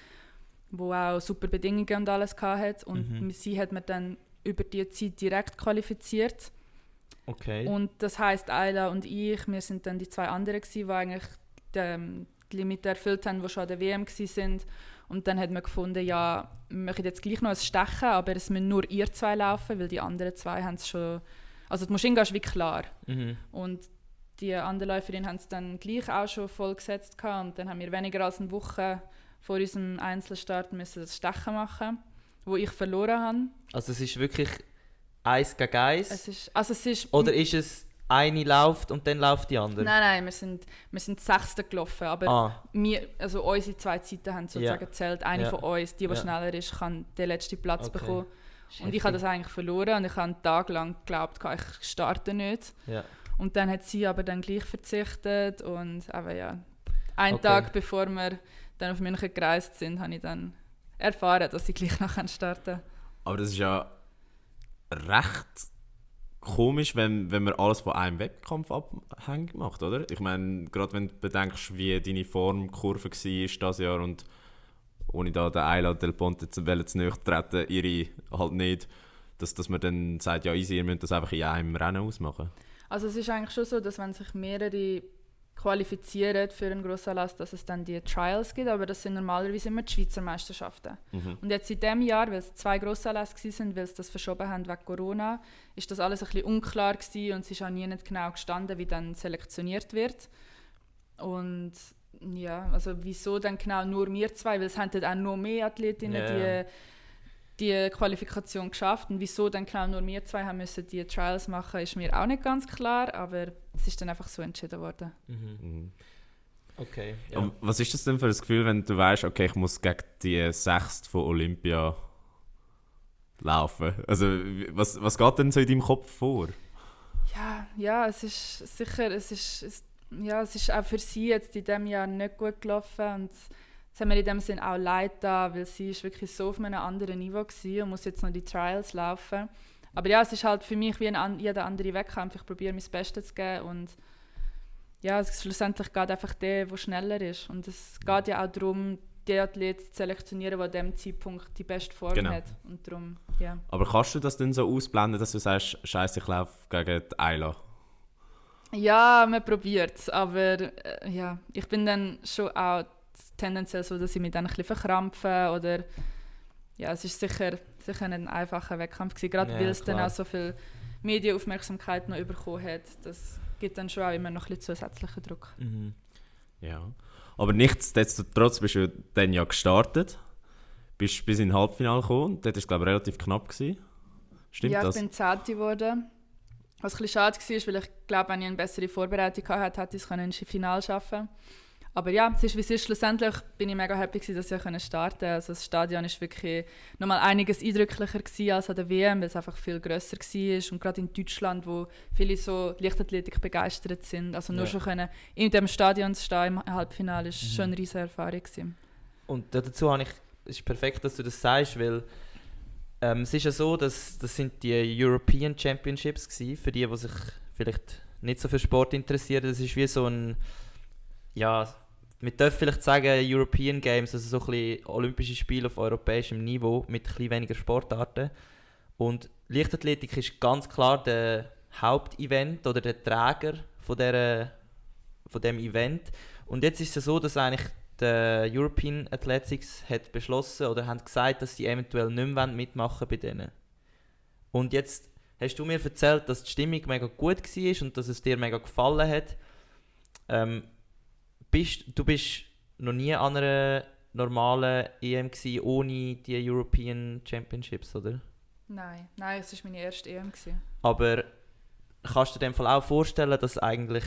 wo auch super Bedingungen und alles hatte. Und sie hat mir dann über diese Zeit direkt qualifiziert. Okay. Und das heisst, Ayla und ich, wir sind dann die 2 anderen gewesen, die eigentlich die Limite erfüllt haben, die schon an der WM waren. Und dann hat man gefunden, ja, wir machen jetzt gleich noch ein Stechen, aber es müssen nur ihr 2 laufen, weil die anderen 2 haben es schon... Also die Maschine ist wie klar. Mhm. Und die anderen Läuferinnen haben es dann gleich auch schon voll gesetzt gehabt. Und dann haben wir weniger als eine Woche vor unserem Einzelstart müssen das Stechen machen, wo ich verloren habe. Also es ist wirklich 1 gegen 1? Es ist Oder ist es eine läuft und dann läuft die andere? Nein, wir sind Sechste gelaufen, aber also unsere 2 Zeiten haben sozusagen gezählt. Eine Ja. von uns, die Ja. schneller ist, kann den letzten Platz Okay. bekommen. Und ich habe das eigentlich verloren und ich habe einen Tag lang geglaubt, ich starte nicht. Ja. Und dann hat sie aber dann gleich verzichtet und aber ja, einen Okay. Tag bevor wir dann auf München gereist sind, habe ich dann erfahren, dass ich gleich noch starten kann. Aber das ist ja recht komisch, wenn man alles von einem Wettkampf abhängig macht, oder? Ich meine, gerade wenn du bedenkst, wie deine Formkurve war dieses Jahr und ohne da den Ayla Del Ponte zu nahe treten, ihre halt nicht, dass man dann sagt, ja easy, ihr müsst das einfach in einem Rennen ausmachen. Also es ist eigentlich schon so, dass wenn sich mehrere qualifizieren für einen Grossanlass, dass es dann die Trials gibt, aber das sind normalerweise immer die Schweizer Meisterschaften. Und jetzt in diesem Jahr, weil es 2 Grossanlässe waren, weil sie das verschoben haben wegen Corona, ist das alles ein bisschen unklar gewesen und es ist auch nie nicht genau gestanden, wie dann selektioniert wird. Und ja, also wieso dann genau nur wir 2, weil es haben dann auch noch mehr Athletinnen die Qualifikation geschafft und wieso dann genau nur wir 2 haben müssen die Trials machen, ist mir auch nicht ganz klar, aber es ist dann einfach so entschieden worden. Okay. Ja. Und was ist das denn für ein Gefühl, wenn du weißt, okay, ich muss gegen die 6. von Olympia laufen? Also was geht denn so in deinem Kopf vor? Ja, es ist sicher, es ist auch für sie jetzt in diesem Jahr nicht gut gelaufen und es hat mir in dem Sinn auch leid da, weil sie ist wirklich so auf einem anderen Niveau war und muss jetzt noch die Trials laufen. Aber ja, es ist halt für mich wie jeder andere Wettkampf. Ich probiere mein Bestes zu geben und ja, schlussendlich geht einfach der schneller ist. Und es geht ja auch darum, den Athleten zu selektionieren, der an diesem Zeitpunkt die beste Form hat. Und darum, ja. Aber kannst du das dann so ausblenden, dass du sagst, Scheiße, ich laufe gegen die Ayla? Ja, man probiert es, aber ja, ich bin dann schon auch tendenziell so, dass ich mich dann ein bisschen verkrampfe oder ja, es ist sicher ein einfacher Wettkampf gewesen, gerade weil es dann auch so viel Medienaufmerksamkeit noch bekommen hat. Das gibt dann schon auch immer noch ein bisschen zusätzlichen Druck. Ja, aber nichtsdestotrotz bist du dann ja gestartet, bist bis in den Halbfinale gekommen und dort war es glaube ich relativ knapp gewesen. Stimmt das? Ja, ich bin 10. geworden. Was ein bisschen schade war, weil ich glaube, wenn ich eine bessere Vorbereitung hatte, hätte ich es ins Finale schaffen können. Aber ja, es ist wie es ist. Schlussendlich bin ich mega happy gewesen, dass ich starten konnte. Also das Stadion war wirklich nochmal einiges eindrücklicher gewesen als an der WM, weil es einfach viel grösser war. Und gerade in Deutschland, wo viele so Leichtathletik begeistert sind. Also nur schon können, in diesem Stadion zu stehen im Halbfinale, ist schon eine riesige Erfahrung gewesen. Und dazu es ist perfekt, dass du das sagst, weil es ist ja so, dass das sind die European Championships gewesen, für die sich vielleicht nicht so für Sport interessieren. Das ist wie so ein, ja, man darf vielleicht sagen European Games, also so ein bisschen Olympische Spiele auf europäischem Niveau mit ein bisschen weniger Sportarten. Und Leichtathletik ist ganz klar der Hauptevent oder der Träger von dem Event. Und jetzt ist es so, dass eigentlich der European Athletics hat beschlossen oder haben gesagt, dass sie eventuell nicht mehr mitmachen bei denen. Und jetzt hast du mir erzählt, dass die Stimmung mega gut war und dass es dir mega gefallen hat. Du bist noch nie an einer normalen EM gewesen, ohne die European Championships, oder? Nein, es war meine erste EM gewesen. Aber kannst du dir in dem Fall auch vorstellen, dass eigentlich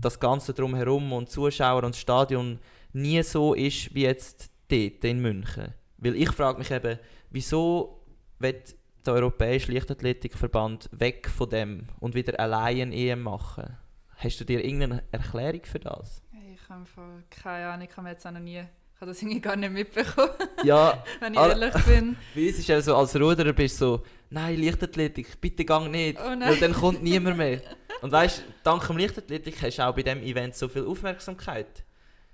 das Ganze drumherum und Zuschauer und das Stadion nie so ist wie jetzt dort in München? Weil ich frage mich eben, wieso wird der Europäische Leichtathletikverband weg von dem und wieder allein eine EM machen? Hast du dir irgendeine Erklärung für das? Ich habe keine Ahnung, ich habe jetzt auch noch nie, ich habe das irgendwie gar nicht mitbekommen, ja, wenn ich ehrlich bin. Weil es ist ja so, als Ruderer bist du so, nein, Leichtathletik, bitte gang nicht, weil dann kommt niemand mehr. Und weißt, dank dem Leichtathletik hast du auch bei diesem Event so viel Aufmerksamkeit.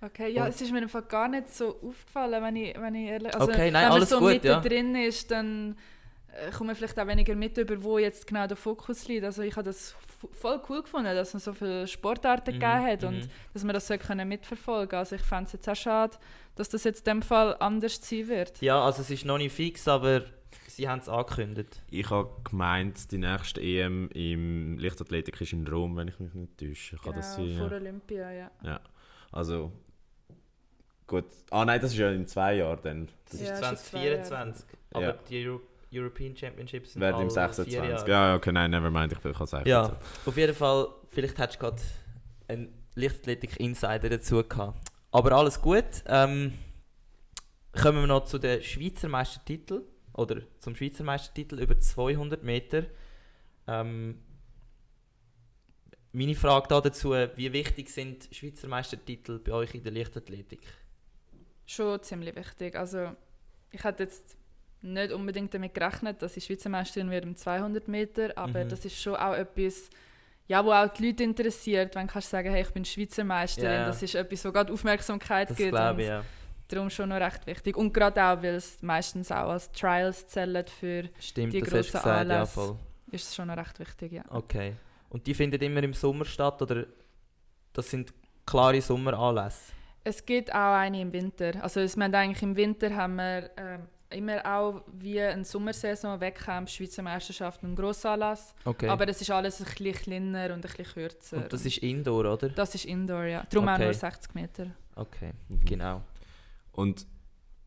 Okay, ja, es ist mir einfach gar nicht so aufgefallen, wenn ich ehrlich, also okay, nein, wenn man alles so gut, mittendrin ist, dann kommt man vielleicht auch weniger mit über, wo jetzt genau der Fokus liegt. Also ich habe das voll cool gefunden, dass es so viele Sportarten gegeben hat und dass man das so mitverfolgen können. Also ich fände es jetzt auch schade, dass das jetzt in dem Fall anders sein wird. Ja, also es ist noch nicht fix, aber sie haben es angekündigt. Ich habe gemeint, die nächste EM im Leichtathletik ist in Rom, wenn ich mich nicht täusche. Kann das sein? Vor Olympia, ja. Ja, also gut. Ah nein, das ist ja in 2 Jahren dann. Das Ja, ist schon 2024, aber Ja. die European Championships sind Werden im alle 4 26. Jahre. Ja, okay, nein, nevermind, ich kann es einfach Ja, erzählen. auf jeden Fall, vielleicht hättest du gerade einen Leichtathletik-Insider dazu gehabt. Aber alles gut. Kommen wir noch zu den Schweizer Meistertitel oder zum Schweizer Meistertitel über 200 Meter. Meine Frage dazu, wie wichtig sind Schweizer Meistertitel bei euch in der Leichtathletik? Schon ziemlich wichtig. Also ich hätte jetzt nicht unbedingt damit gerechnet, dass ich Schweizer Meisterin werde im 200 Meter, aber das ist schon auch etwas, ja, wo auch die Leute interessiert, wenn du kannst sagen, hey, ich bin Schweizer Meisterin, Ja. das ist etwas, wo gerade Aufmerksamkeit Das gibt. glaube ich, ja. Darum schon noch recht wichtig. Und gerade auch, weil es meistens auch als Trials zählen für Stimmt, die das hast du grossen gesagt, ja Anlässe. voll. ist es schon noch recht wichtig, ja. Okay. Und die finden immer im Sommer statt, oder das sind klare Sommeranlässe. Es gibt auch eine im Winter. Also eigentlich im Winter haben wir immer auch wie eine Sommersaison, Wettkämpfe, Schweizer Meisterschaften und Grossanlass. Okay. Aber das ist alles ein bisschen kleiner und ein bisschen kürzer. Und das ist Indoor, oder? Das ist Indoor, ja. Darum auch Okay. nur 60 Meter. Okay, Mhm. genau. Und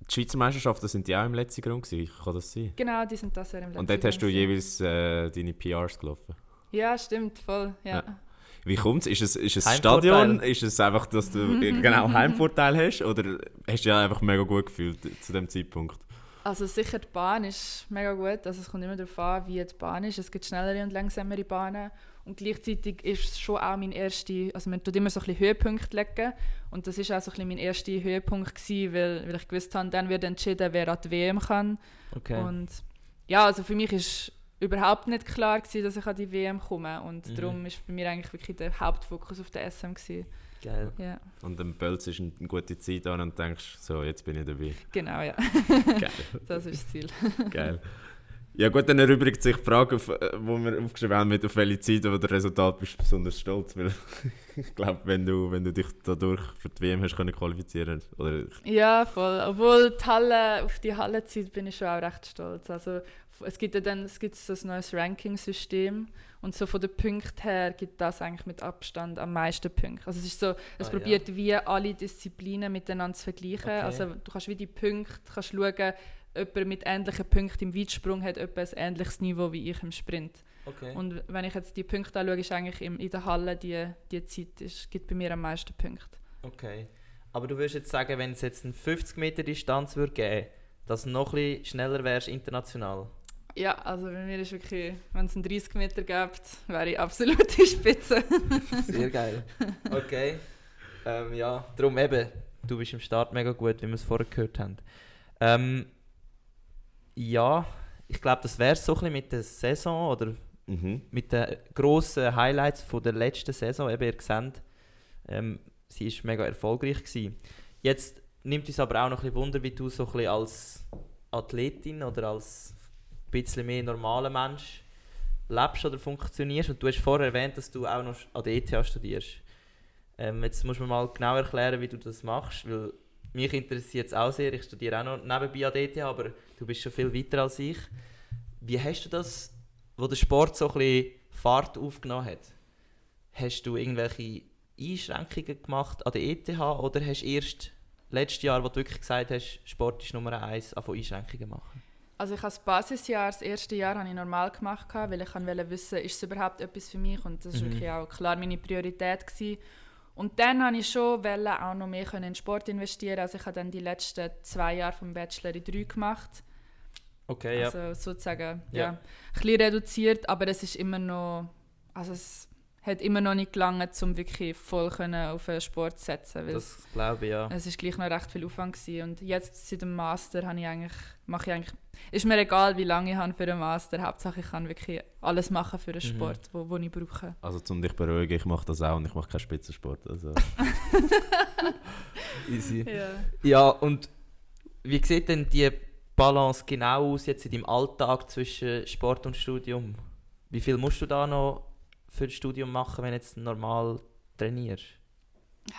die Schweizer Meisterschaften sind die auch im letzten Grund gewesen, kann das sein? Genau, die sind das ja im letzten Und dort hast du Jahr. jeweils deine PRs gelaufen. Ja, stimmt, voll. Ja. Ja. Wie kommt es? Ist es Heimvorteil. Stadion? Ist es einfach, dass du genau Heimvorteil hast? Oder hast du dich einfach mega gut gefühlt zu dem Zeitpunkt? Also sicher, die Bahn ist mega gut. Also es kommt immer darauf an, wie die Bahn ist. Es gibt schnellere und langsamere Bahnen. Und gleichzeitig ist es schon auch mein erster, also man tut immer so ein bisschen Höhepunkte legen. Und das war auch so ein bisschen mein erster Höhepunkt gewesen, weil ich gewusst habe, dann wird entschieden, wer an die WM kann. Okay. Und ja, also für mich ist überhaupt nicht klar gewesen, dass ich an die WM komme. Und darum ist bei mir eigentlich wirklich der Hauptfokus auf der SM gewesen. Geil. Ja, Und dann bölzt du eine gute Zeit an und denkst, so, jetzt bin ich dabei. genau, ja. Geil. Das ist das Ziel. Geil. Ja gut, dann erübrigt sich die Frage, die wir aufgeschrieben haben, auf welche Zeit oder Resultat bist du besonders stolz, weil ich glaube, wenn du dich dadurch für die WM hast können qualifizieren oder Ja, voll. Obwohl auf die Hallenzeit bin ich schon auch recht stolz. Also, es gibt ja dann so ein neues Ranking-System und so von den Punkten her gibt das eigentlich mit Abstand am meisten Punkte. Also es ist so, es probiert wie alle Disziplinen miteinander zu vergleichen. Okay. Also du kannst wie die Punkte schauen, jemand mit ähnlichen Punkten im Weitsprung hat etwa ein ähnliches Niveau wie ich im Sprint. Okay. Und wenn ich jetzt die Punkte anschaue, ist eigentlich in der Halle die Zeit gibt bei mir am meisten Punkte. Okay. Aber du würdest jetzt sagen, wenn es jetzt eine 50 Meter Distanz würde geben, dass du noch ein bisschen schneller wärst international? Ja, also bei mir ist wirklich, wenn es einen 30 Meter gibt, wäre ich absolut die Spitze. Sehr geil. Okay. Ja, darum eben, du bist im Start mega gut, wie wir es vorher gehört haben. Ja, ich glaube, das wäre so ein bisschen mit der Saison oder mit den grossen Highlights von der letzten Saison. Eben, ihr seht, sie war mega erfolgreich gewesen. Jetzt nimmt uns aber auch noch ein bisschen Wunder, wie du so ein bisschen als Athletin oder als ein bisschen mehr normaler Mensch lebst oder funktionierst. Und du hast vorher erwähnt, dass du auch noch an der ETH studierst. Jetzt musst du mir mal genau erklären, wie du das machst, weil mich interessiert es auch sehr. Ich studiere auch noch nebenbei an der ETH, aber du bist schon viel weiter als ich. Wie hast du das, wo der Sport so ein bisschen Fahrt aufgenommen hat? Hast du irgendwelche Einschränkungen gemacht an der ETH oder hast du erst letztes Jahr, wo du wirklich gesagt hast, Sport ist Nummer 1, von Einschränkungen machen? Also ich habe das Basisjahr, das erste Jahr habe ich normal gemacht, weil ich wollte wissen, ist es überhaupt etwas für mich, und das war wirklich auch klar meine Priorität gewesen. Und dann wollte ich schon auch noch mehr in Sport investieren. Also ich habe dann die letzten 2 Jahre vom Bachelor in 3 gemacht. Okay, ja. Also sozusagen, Ja. ein bisschen reduziert, aber es ist immer noch, also es hat immer noch nicht gelangt, um wirklich voll auf den Sport zu setzen. Weil Das glaube ich, ja. es war gleich noch recht viel Aufwand gewesen. Und jetzt seit dem Master ist mir egal, wie lange ich habe für den Master. Hauptsache ich kann wirklich alles machen für den Sport, wo ich brauche. also zum dich beruhigen, ich mache das auch und ich mache keinen Spitzensport. Also. Easy. Ja. Ja, und wie sieht denn die Balance genau aus jetzt in deinem Alltag zwischen Sport und Studium? Wie viel musst du da noch für das Studium machen, wenn du jetzt normal trainierst?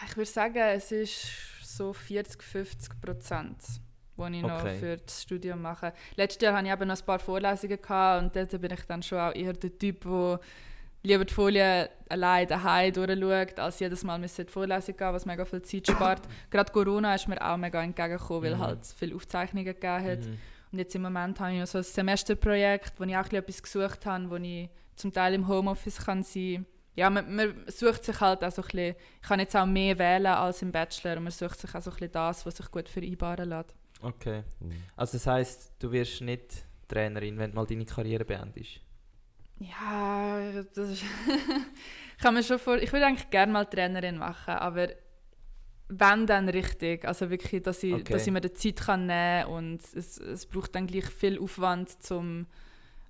Ich würde sagen, es ist so 40-50%, die ich noch Okay. für das Studium mache. Letztes Jahr hatte ich eben noch ein paar Vorlesungen gehabt, und dort bin ich dann schon auch eher der Typ, der lieber die Folie allein daheim durchschaut, als jedes Mal in die Vorlesung gehen, was mega viel Zeit spart. Gerade Corona ist mir auch mega entgegengekommen, weil halt viele Aufzeichnungen gegeben hat. Und jetzt im Moment habe ich noch so ein Semesterprojekt, wo ich auch etwas gesucht habe, wo ich zum Teil im Homeoffice kann sein. Ja, man sucht sich halt auch so ein bisschen, ich kann jetzt auch mehr wählen als im Bachelor, und man sucht sich auch so ein bisschen das, was sich gut vereinbaren lässt. Okay. Also das heisst, du wirst nicht Trainerin, wenn du mal deine Karriere beendest? Ja, das ist kann man schon ich würde eigentlich gerne mal Trainerin machen, aber wenn dann richtig, also wirklich, dass ich mir die Zeit kann nehmen kann, und es braucht dann gleich viel Aufwand zum,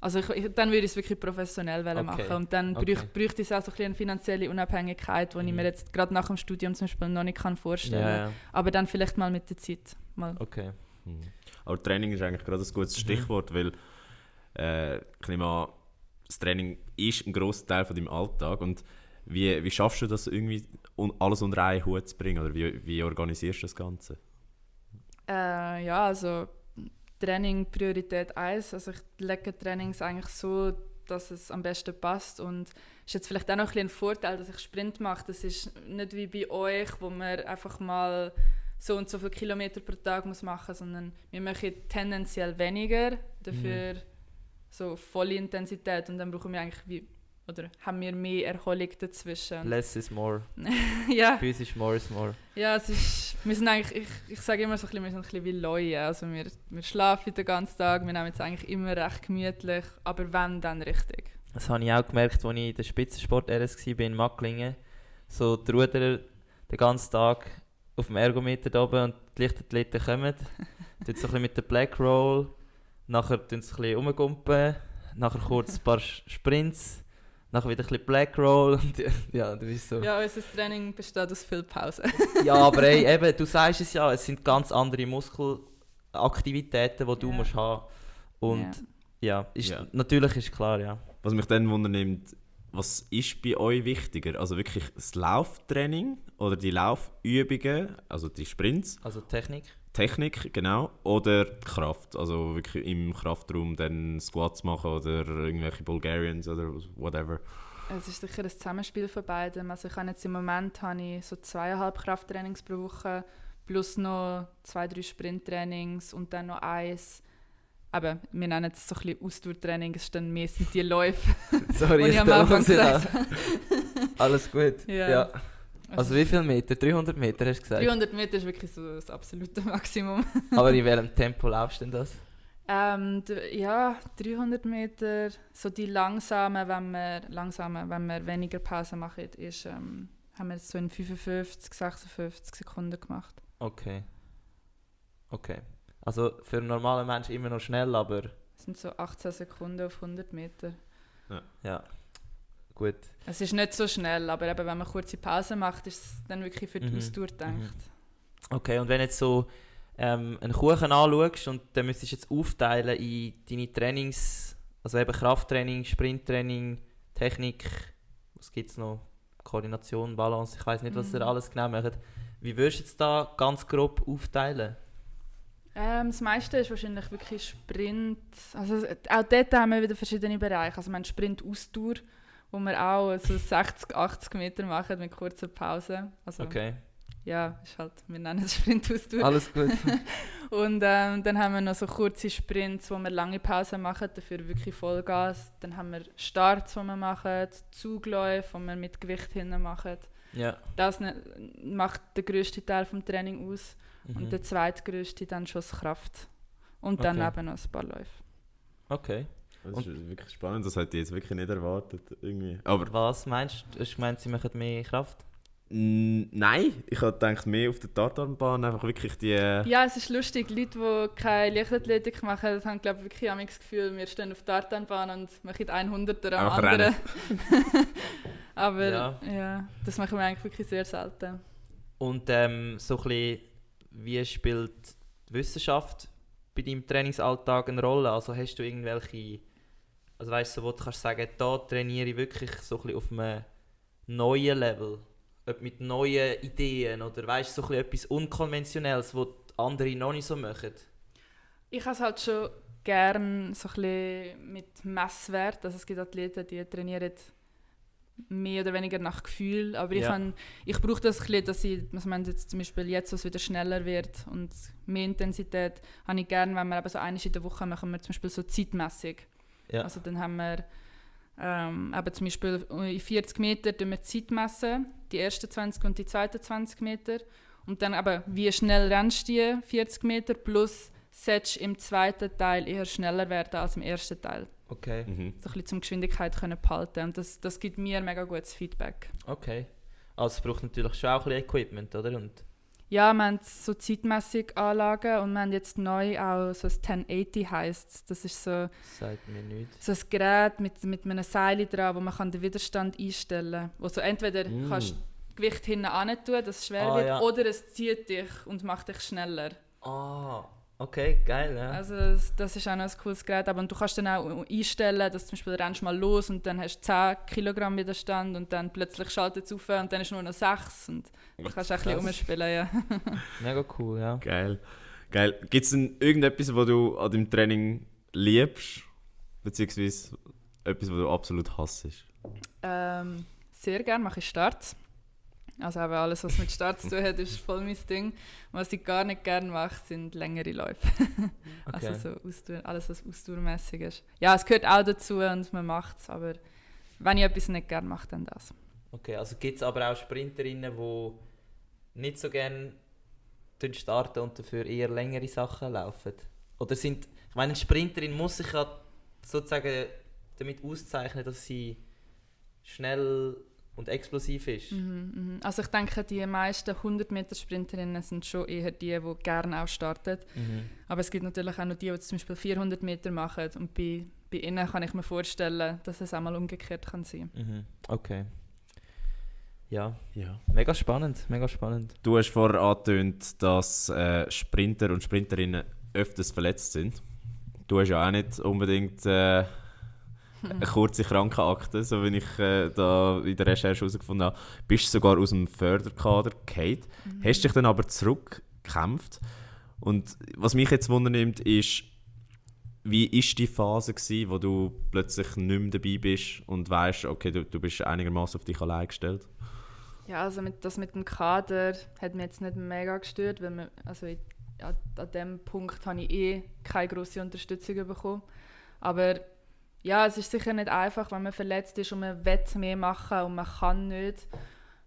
also dann würde ich es wirklich professionell machen, und dann bräuchte es auch so ein bisschen eine finanzielle Unabhängigkeit, die ich mir jetzt gerade nach dem Studium zum Beispiel noch nicht vorstellen kann, Ja. aber dann vielleicht mal mit der Zeit. Mal. Okay. Aber Training ist eigentlich gerade ein gutes Stichwort, weil ich nehme an, das Training ist ein grosser Teil von deinem Alltag, und Wie schaffst du das irgendwie, alles unter einen Hut zu bringen? Oder wie organisierst du das Ganze? Ja, also Training Priorität 1. Also ich lege Trainings eigentlich so, dass es am besten passt. Und ist jetzt vielleicht auch noch ein Vorteil, dass ich Sprint mache. Das ist nicht wie bei euch, wo man einfach mal so und so viele Kilometer pro Tag muss machen, sondern wir machen tendenziell weniger, dafür so volle Intensität. Und dann brauchen wir eigentlich haben wir mehr Erholung dazwischen. Less is more. Ja. Bei uns ist more is more. Ja, wir sind eigentlich, ich sage immer so ein bisschen, wir sind ein bisschen wie Leute. Also wir schlafen den ganzen Tag, wir nehmen es eigentlich immer recht gemütlich, aber wenn, dann richtig. Das habe ich auch gemerkt, als ich in der Spitzensport-RS war in Macklingen. So die Ruderer den ganzen Tag auf dem Ergometer da oben und die Leichtathleten kommen. Tun so ein bisschen mit der Black Roll, nachher tun sie ein bisschen rumgumpen, nachher kurz ein paar Sprints, nachher wieder ein bisschen Black Roll. Und ja, du bist so. Ja, unser Training besteht aus viel Pause. Ja, aber ey, eben, du sagst es ja, es sind ganz andere Muskelaktivitäten, die du musst haben. Und natürlich ist klar, ja. Was mich dann wundernimmt, was ist bei euch wichtiger? Also wirklich das Lauftraining oder die Laufübungen, also die Sprints? Also Technik? Technik, genau. Oder die Kraft, also wirklich im Kraftraum dann Squats machen oder irgendwelche Bulgarians oder whatever. Es ist sicher ein Zusammenspiel von beidem. Also ich habe jetzt im Moment so 2,5 Krafttrainings pro Woche plus noch 2-3 Sprinttrainings und dann noch eins. Aber wir nennen es so ein bisschen Ausdauertraining, es ist dann meistens die Läufe. Sorry, ich am Anfang gesagt. Alles gut. Ja. Also wie viele Meter? 300 Meter hast du gesagt? 300 Meter ist wirklich so das absolute Maximum. Aber in welchem Tempo laufst du denn das? 300 Meter, so die langsamen, wenn wir weniger Pause machen, haben wir so in 55, 56 Sekunden gemacht. Okay. Also für einen normalen Menschen immer noch schnell, aber... Das sind so 18 Sekunden auf 100 Meter. Ja. Gut. Es ist nicht so schnell, aber eben, wenn man kurze Pause macht, ist es dann wirklich für die Ausdauer gedacht. Okay, und wenn du jetzt so einen Kuchen anschaust und dann müsstest du jetzt aufteilen in deine Trainings, also eben Krafttraining, Sprinttraining, Technik, was gibt es noch? Koordination, Balance, ich weiß nicht, was ihr alles genau macht. Wie würdest du jetzt da ganz grob aufteilen? Das meiste ist wahrscheinlich wirklich Sprint. Also auch dort haben wir wieder verschiedene Bereiche. Also wir haben Sprint-Ausdauer, wo wir auch so 60, 80 Meter machen mit kurzer Pause. Also, okay. Ja, ist halt, wir nennen es Sprint-Ausdauer. Alles gut. Und dann haben wir noch so kurze Sprints, wo wir lange Pausen machen, dafür wirklich Vollgas. Dann haben wir Starts, die wir machen, Zugläufe, die wir mit Gewicht hinten machen. Ja. Das macht den grössten Teil des Trainings aus. Und der zweitgrößte dann schon das Kraft. Und dann eben noch ein paar Läufe. Okay. Das ist wirklich spannend, das hätte ich jetzt wirklich nicht erwartet. Irgendwie. Aber was meinst du? Hast du gemeint, sie machen mehr Kraft? Nein, ich hätte gedacht, mehr auf der Tartanbahn einfach wirklich die... Ja, es ist lustig. Leute, die keine Leichtathletik machen, haben glaube ich wirklich das Gefühl, wir stehen auf der Tartanbahn und machen 100er am anderen. Aber ja, das machen wir eigentlich wirklich sehr selten. Und so ein bisschen, wie spielt die Wissenschaft bei deinem Trainingsalltag eine Rolle? Also hast du irgendwelche, also weißt du, wo du kannst sagen, da trainiere ich wirklich so ein bisschen auf einem neuen Level, mit neuen Ideen oder weißt du, so ein bisschen etwas Unkonventionelles, was andere noch nicht so machen? Ich habe es halt schon gerne so ein bisschen mit Messwert. Also es gibt Athleten, die trainieren mehr oder weniger nach Gefühl, aber ich brauche das ein bisschen, dass ich, also wenn jetzt zum Beispiel jetzt, was wieder schneller wird und mehr Intensität, habe ich gerne, wenn wir eben so einmal in der Woche machen wir zum Beispiel so zeitmässig. Ja. Also dann haben wir eben zum Beispiel in 40 Meter tun wir Zeit messen, die ersten 20 und die zweiten 20 Meter und dann eben, wie schnell rennst du die 40 Meter plus solltest im zweiten Teil eher schneller werden als im ersten Teil. Okay. So ein bisschen zum Geschwindigkeit können behalten und das gibt mir mega gutes Feedback. Okay. Also es braucht natürlich schon auch ein bisschen Equipment, oder? Und ja, wir haben so Zeitmessung-Anlagen und wir haben jetzt neu auch so ein 1080 heisst. Das ist so, sagt mir nichts. So ein Gerät mit einem Seil dran, wo man den Widerstand einstellen kann. Wo so entweder kannst du das Gewicht hinten hin tun, dass es schwer wird, oder es zieht dich und macht dich schneller. Okay, geil, ja. Also das ist auch noch ein cooles Gerät. Aber du kannst dann auch einstellen, dass zum Beispiel rennst mal los und dann hast du 10 Kilogramm Widerstand und dann plötzlich schaltet es auf und dann ist nur noch 6 und du kannst auch ein bisschen rumspielen, ja. Mega cool, ja. Geil. Geil. Gibt es denn irgendetwas, was du an deinem Training liebst? Beziehungsweise etwas, was du absolut hasst? Sehr gerne mache ich Starts. Also eben alles, was mit Start zu tun hat, ist voll mein Ding. Was ich gar nicht gerne mache, sind längere Läufe. Okay. Also so alles, was ausdauermässig ist. Ja, es gehört auch dazu und man macht es, aber wenn ich etwas nicht gerne mache, dann das. Okay, also gibt es aber auch Sprinterinnen, die nicht so gerne starten und dafür eher längere Sachen laufen? Oder ich meine, eine Sprinterin muss sich ja sozusagen damit auszeichnen, dass sie schnell und explosiv ist. Also ich denke, die meisten 100-Meter-Sprinterinnen sind schon eher die gerne auch starten. Aber es gibt natürlich auch noch die zum Beispiel 400 Meter machen. Und bei ihnen kann ich mir vorstellen, dass es auch mal umgekehrt kann sein. Okay. Ja. Ja. Mega spannend, mega spannend. Du hast vorher angetönt, dass Sprinter und Sprinterinnen öfters verletzt sind. Du hast ja auch nicht unbedingt eine kurze Krankenakte, so wie ich da in der Recherche herausgefunden habe. Bist sogar aus dem Förderkader gefallen. Hast dich dann aber zurückgekämpft. Und was mich jetzt wundernimmt, ist, wie war die Phase gewesen, wo du plötzlich nicht mehr dabei bist und weißt, okay, du bist einigermaßen auf dich allein gestellt? Ja, also das mit dem Kader hat mich jetzt nicht mega gestört, weil an diesem Punkt habe ich keine grosse Unterstützung bekommen. Aber ja, es ist sicher nicht einfach, wenn man verletzt ist und man will mehr machen und man kann nicht.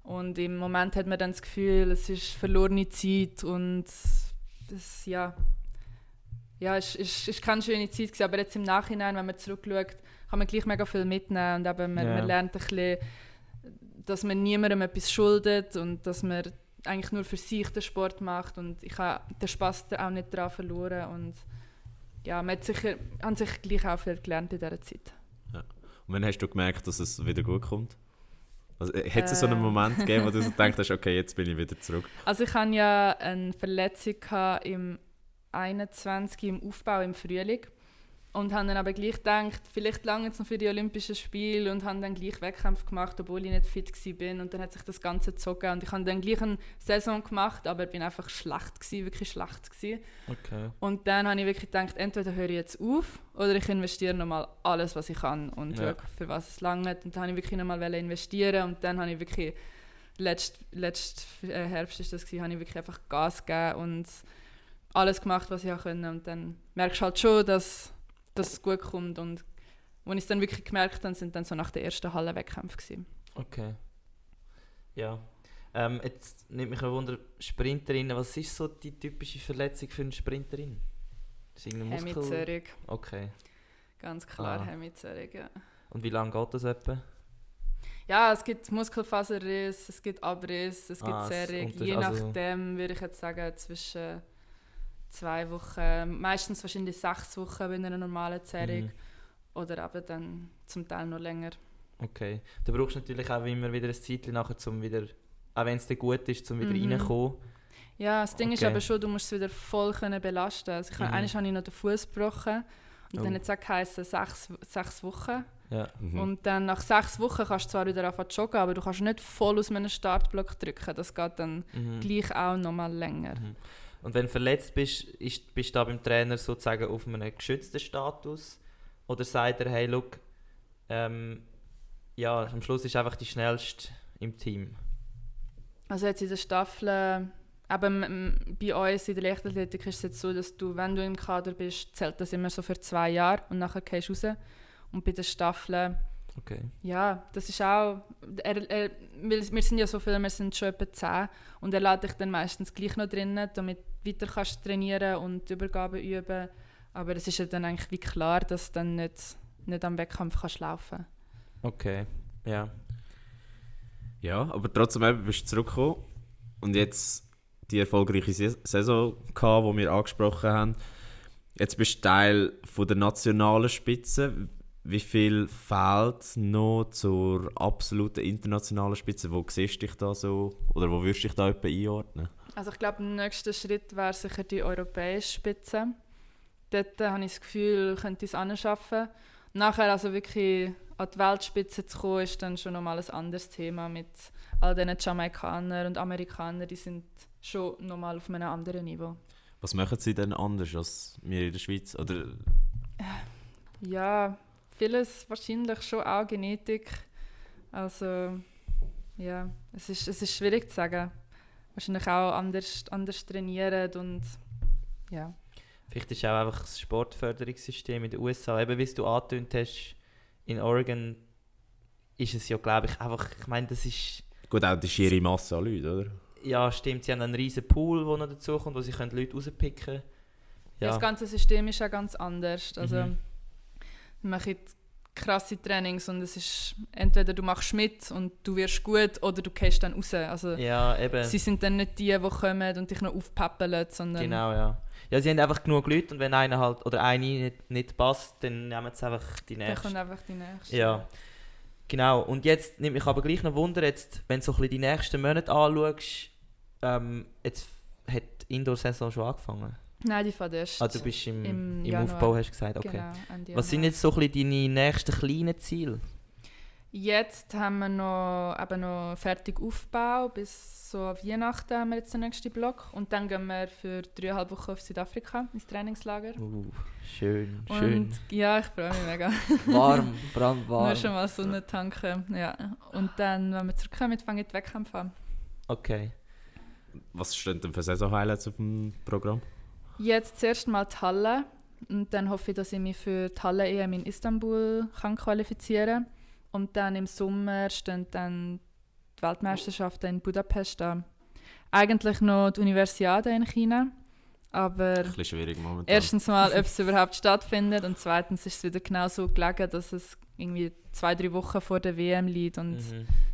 Und im Moment hat man dann das Gefühl, es ist verlorene Zeit und es ist keine schöne Zeit gewesen. Aber jetzt im Nachhinein, wenn man zurückschaut, kann man gleich mega viel mitnehmen und eben man lernt ein bisschen, dass man niemandem etwas schuldet und dass man eigentlich nur für sich den Sport macht und ich habe den Spass auch nicht daran verloren und ja, man hat an sich gleich auch viel gelernt in dieser Zeit. Ja. Und wann hast du gemerkt, dass es wieder gut kommt? Also, hat es so einen Moment gegeben, wo du so gedacht hast, okay, jetzt bin ich wieder zurück? Also ich hatte ja eine Verletzung im 21 im Aufbau im Frühling und habe dann aber gleich gedacht, vielleicht lange jetzt noch für die Olympischen Spiele und habe dann gleich Wettkämpfe gemacht, obwohl ich nicht fit war und dann hat sich das Ganze gezogen und ich habe dann gleich eine Saison gemacht, aber bin einfach schlecht gewesen, wirklich schlecht gewesen. Okay. Und dann habe ich wirklich gedacht, entweder höre ich jetzt auf oder ich investiere nochmal alles, was ich kann und schaue, für was es langt. Und dann habe ich wirklich nochmal investieren und dann habe ich wirklich, letzten Herbst ist das gewesen, habe ich wirklich einfach Gas gegeben und alles gemacht, was ich konnte. Und dann merkst du halt schon, dass es gut kommt. Und als ich es dann wirklich gemerkt habe, sind dann so nach der ersten Hallenwettkämpfe gewesen. Okay. Ja. Jetzt nimmt mich ein Wunder, Sprinterinnen, was ist so die typische Verletzung für eine Sprinterin? Ist irgendein Muskel? Hemizerrung. Okay. Ganz klar, Hemizerrung, ja. Und wie lange geht das etwa? Ja, es gibt Muskelfaserriss, es gibt Abriss, es gibt Zerrung. Je nachdem würde ich jetzt sagen, zwischen 2 Wochen, meistens wahrscheinlich 6 Wochen bei einer normalen Zerrung. Oder aber dann zum Teil noch länger. Okay. Du brauchst natürlich auch immer wieder ein Zeitchen nachher, um wieder, auch wenn es dir gut ist, um wieder reinzukommen. Ja, das Ding ist aber schon, du musst es wieder voll belasten. Also einmal habe ich noch den Fuß gebrochen und dann hat es auch geheißen, 6 Wochen. Ja. Und dann nach 6 Wochen kannst du zwar wieder anfangen zu joggen, aber du kannst nicht voll aus einem Startblock drücken. Das geht dann gleich auch noch mal länger. Und wenn du verletzt bist, bist du da beim Trainer sozusagen auf einem geschützten Status? Oder sagt er, hey, look, am Schluss ist einfach die Schnellste im Team? Also jetzt in der Staffel, eben bei uns in der Leichtathletik ist es jetzt so, dass du, wenn du im Kader bist, zählt das immer so für 2 Jahre und nachher gehst du raus. Und bei den Staffeln, ja, das ist auch, wir sind ja so viele, wir sind schon etwa 10 und er lässt dich dann meistens gleich noch drinnen, damit du weiter kannst trainieren und Übergaben üben. Aber es ist ja dann eigentlich wie klar, dass du dann nicht am Wettkampf kannst laufen. Okay, ja. Ja, aber trotzdem bist du zurückgekommen und jetzt die erfolgreiche Saison gehabt, die wir angesprochen haben. Jetzt bist du Teil von der nationalen Spitze. Wie viel fehlt noch zur absoluten internationalen Spitze? Wo siehst du dich da so? Oder wo würdest du dich da etwa einordnen? Also ich glaube, der nächste Schritt wäre sicher die europäische Spitze. Dort habe ich das Gefühl, könnte ich es anschaffen. Nachher also wirklich an die Weltspitze zu kommen, ist dann schon nochmal ein anderes Thema mit all diesen Jamaikanern und Amerikanern, die sind schon nochmal auf einem anderen Niveau. Was machen sie denn anders als wir in der Schweiz? Oder Ja, vieles wahrscheinlich schon auch Genetik. Also ja, es ist schwierig zu sagen. Wahrscheinlich auch anders trainieren und ja. Vielleicht ist auch einfach das Sportförderungssystem in den USA, eben wie du angetönt hast, in Oregon ist es ja, glaube ich, einfach, ich meine, das ist... gut, auch die schiere Masse an Leuten, oder? Ja, stimmt, sie haben einen riesen Pool, der noch dazu kommt, wo sie Leute rauspicken können. Ja. Das ganze System ist ja ganz anders. Also, wir machen krasse Trainings und es ist entweder du machst mit und du wirst gut oder du gehst dann raus. Also, ja, eben. Sie sind dann nicht die kommen und dich noch aufpäppeln, sondern... Genau, ja. Ja, sie haben einfach genug Leute und wenn einer halt, oder eine nicht passt, dann nehmen sie einfach die nächste. Dann kommt einfach die nächste. Ja, genau. Und jetzt nimmt mich aber gleich noch Wunder, jetzt, wenn du so ein bisschen die nächsten Monate anschaust, jetzt hat die Indoor-Saison schon angefangen? Nein, die fährt erst du bist im Januar. Aufbau, hast du gesagt, okay. Genau, Ende Was sind Januar. jetzt so ein bisschen deine nächsten kleinen Ziele? Jetzt haben wir noch fertig Aufbau. Bis so Weihnachten haben wir jetzt den nächsten Block. Und dann gehen wir für 3,5 Wochen auf Südafrika ins Trainingslager. Schön. Und ja, ich freue mich mega. Warm, brandwarm. Nur schon mal Sonne tanken. Ja. Und dann, wenn wir zurückkommen, fangen wir die Wettkämpfe an. Okay. Was stehen denn für Saison-Highlights auf dem Programm? Jetzt zuerst mal die Halle. Und dann hoffe ich, dass ich mich für die Halle-EM in Istanbul kann qualifizieren kann. Und dann im Sommer stehen dann die Weltmeisterschaften in Budapest an. Eigentlich noch die Universiade in China, aber Ein bisschen schwierig momentan. erstens mal, ob es überhaupt stattfindet und zweitens ist es wieder genau so gelegen, dass es irgendwie 2-3 Wochen vor der WM liegt und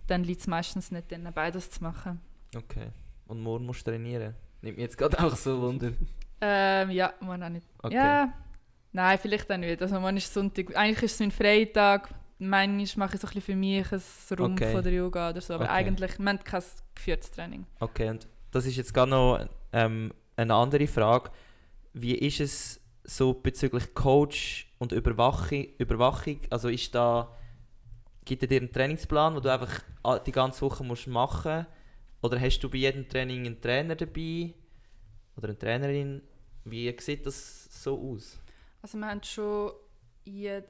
dann liegt es meistens nicht drin, beides zu machen. Okay. Und morgen musst du trainieren? Nimmt mich jetzt gerade auch so Wunder. Ja, morgen auch nicht. Okay. Ja, nein, vielleicht dann nicht. Also morgen ist Sonntag, eigentlich ist es mein Freitag. Manchmal mache ich so ein bisschen für mich ein Rumpf von der Yoga oder so, aber eigentlich wir haben kein geführtes Training. Okay, und das ist jetzt gerade noch eine andere Frage. Wie ist es so bezüglich Coach und Überwachung? Also gibt es dir einen Trainingsplan, den du einfach die ganze Woche musst machen musst? Oder hast du bei jedem Training einen Trainer dabei? Oder eine Trainerin? Wie sieht das so aus? Also wir haben schon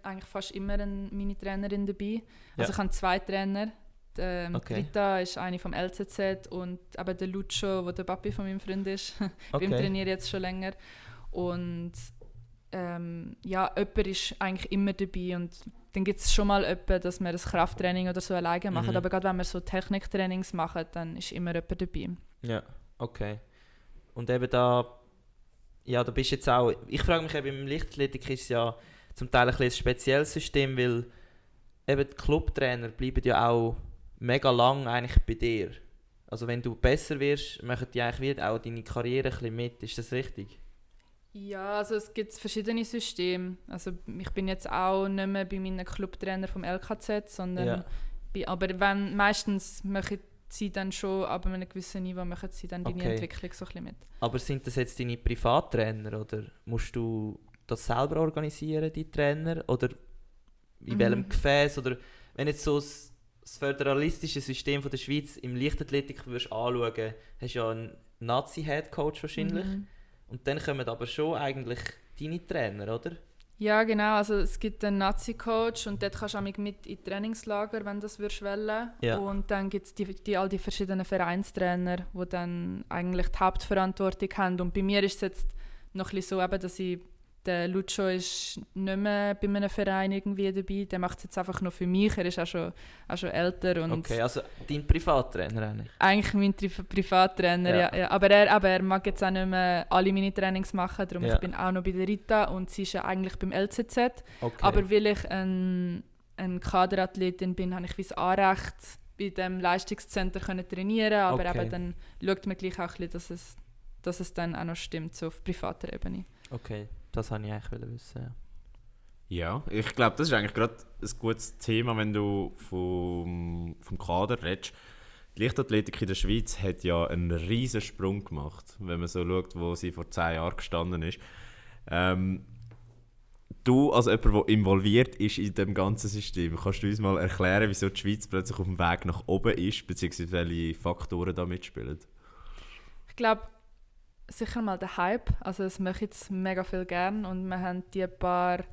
eigentlich fast immer eine Mini-Trainerin dabei. Also ich habe 2 Trainer. Rita ist eine vom LZZ und eben der Lucio, der Papi von meinem Freund ist. Bei ihm trainiere ich jetzt schon länger. Und jemand ist eigentlich immer dabei. Und dann gibt es schon mal jemanden, dass wir ein Krafttraining oder so alleine machen. Aber gerade wenn wir so Techniktrainings machen, dann ist immer jemand dabei. Ja, okay. Und eben da bist du jetzt auch... Ich frage mich eben, im Leichtathletik ist es ja zum Teil ein spezielles System, weil eben die Clubtrainer bleiben ja auch mega lang eigentlich bei dir. Also wenn du besser wirst, machen die eigentlich wieder auch deine Karriere ein bisschen mit. Ist das richtig? Ja, also es gibt verschiedene Systeme. Also ich bin jetzt auch nicht mehr bei meinen Clubtrainer vom LKZ, sondern aber meistens machen sie dann schon, ab einem gewissen Niveau machen sie dann deine Entwicklung so ein bisschen mit. Aber sind das jetzt deine Privattrainer oder musst du das selber organisieren, die Trainer? Oder in welchem Gefäß? Oder wenn jetzt so das föderalistische System von der Schweiz im Leichtathletik würdest anschauen, hast du ja einen Nazi-Headcoach wahrscheinlich. Und dann kommen aber schon eigentlich deine Trainer, oder? Ja, genau. Also es gibt einen Nazi-Coach und dort kannst du auch mit in Trainingslager, wenn du das wollen. Ja. Und dann gibt es all die verschiedenen Vereinstrainer, die dann eigentlich die Hauptverantwortung haben. Und bei mir ist es jetzt noch ein bisschen so, eben, dass der Lucio ist nicht mehr bei einem Verein irgendwie dabei. Der macht es jetzt einfach nur für mich. Er ist auch schon älter. Und okay, also dein Privattrainer eigentlich? Eigentlich mein Privattrainer, ja. Aber er mag jetzt auch nicht mehr alle meine Trainings machen. Darum ich bin auch noch bei der Rita und sie ist ja eigentlich beim LZZ. Okay. Aber weil ich eine Kaderathletin bin, habe ich wie das Anrecht, bei diesem Leistungszentrum trainieren. Aber eben dann schaut man gleich auch ein bisschen, dass es dann auch noch stimmt, so auf privater Ebene. Okay. Das wollte ich eigentlich wissen. Ja, ich glaube, das ist eigentlich gerade ein gutes Thema, wenn du vom Kader redest. Die Leichtathletik in der Schweiz hat ja einen riesen Sprung gemacht, wenn man so schaut, wo sie vor 10 Jahren gestanden ist. Du, als jemand, der involviert ist in dem ganzen System, kannst du uns mal erklären, wieso die Schweiz plötzlich auf dem Weg nach oben ist, beziehungsweise welche Faktoren da mitspielen? Ich glaube, sicher mal der Hype. Also das mache ich jetzt mega viel gern und wir haben die paar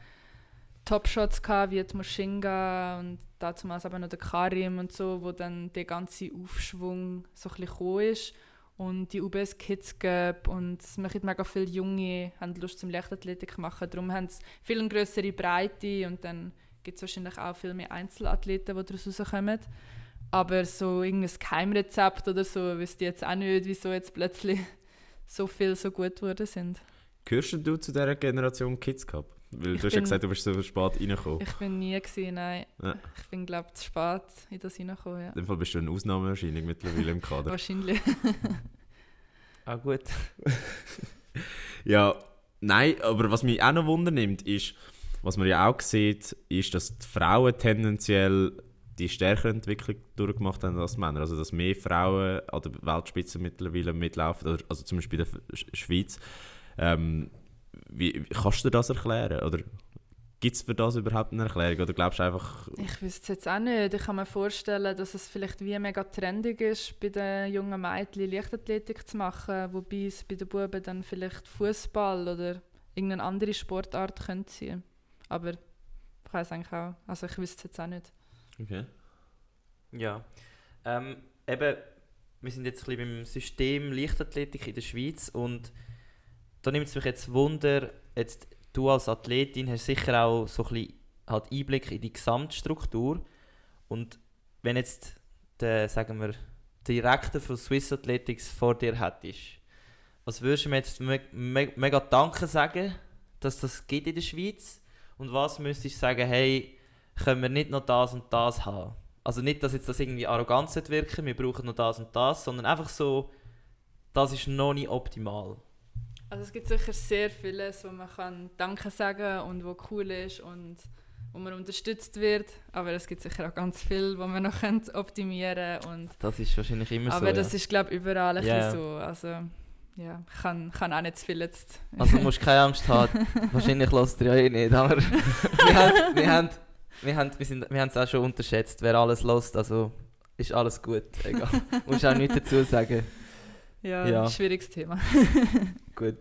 Top-Shots gehabt, wie die Mushinga und damals aber noch der Karim und so, wo dann der ganze Aufschwung so ein bisschen gekommen ist und die UBS Kids Cup und es machen mega viele Junge, haben Lust zum Leichtathletik machen, darum haben sie viel eine grössere Breite und dann gibt es wahrscheinlich auch viel mehr Einzelathleten, die daraus rauskommen. Aber so irgendein Geheimrezept oder so, wüsste ich jetzt auch nicht, wieso jetzt plötzlich so viel so gut geworden sind. Gehörst du zu dieser Generation Kids Cup? Weil du hast ja gesagt, du bist so spät reingekommen. Ich bin nie gewesen, nein. Ja. Ich bin, glaube ich, zu spät in das reingekommen, ja. In dem Fall bist du eine Ausnahmeerscheinung mittlerweile im Kader. Wahrscheinlich. Gut. Ja, nein, aber was mich auch noch wundernimmt, ist, was man ja auch sieht, ist, dass die Frauen tendenziell die stärkere Entwicklung durchgemacht haben als Männer. Also, dass mehr Frauen an der Weltspitze mittlerweile mitlaufen, also zum Beispiel in der Schweiz. Wie kannst du das erklären? Oder gibt es für das überhaupt eine Erklärung? Oder glaubst du einfach... Ich wüsste es jetzt auch nicht. Ich kann mir vorstellen, dass es vielleicht wie mega trendig ist, bei den jungen Mädchen Leichtathletik zu machen, wobei es bei den Buben dann vielleicht Fußball oder irgendeine andere Sportart könnte sein. Aber ich weiß eigentlich auch. Also ich wüsste es jetzt auch nicht. Okay. Ja. Eben, wir sind jetzt ein bisschen beim System Leichtathletik in der Schweiz und da nimmt es mich jetzt Wunder, jetzt du als Athletin hast sicher auch so ein bisschen halt Einblick in die Gesamtstruktur und wenn jetzt der, sagen wir, Direktor von Swiss Athletics vor dir hättest, was würdest du mir jetzt mega Danke sagen, dass das geht in der Schweiz und was müsstest du sagen, hey, können wir nicht noch das und das haben? Also nicht, dass jetzt das irgendwie arrogant wirken, wir brauchen noch das und das, sondern einfach so, das ist noch nicht optimal. Also es gibt sicher sehr vieles, wo man kann Danke sagen und wo cool ist und wo man unterstützt wird. Aber es gibt sicher auch ganz viel, wo man noch optimieren kann. Das ist wahrscheinlich immer aber so. Das ist, glaube ich, überall ein bisschen so. Also ja, kann auch nicht zu viel jetzt. Also du musst keine Angst haben. Wahrscheinlich hörst du ja eh nicht. Aber wir haben es auch schon unterschätzt, wer alles hört. Also ist alles gut. Egal. Du musst auch nichts dazu sagen. Ja, schwieriges Thema. Gut.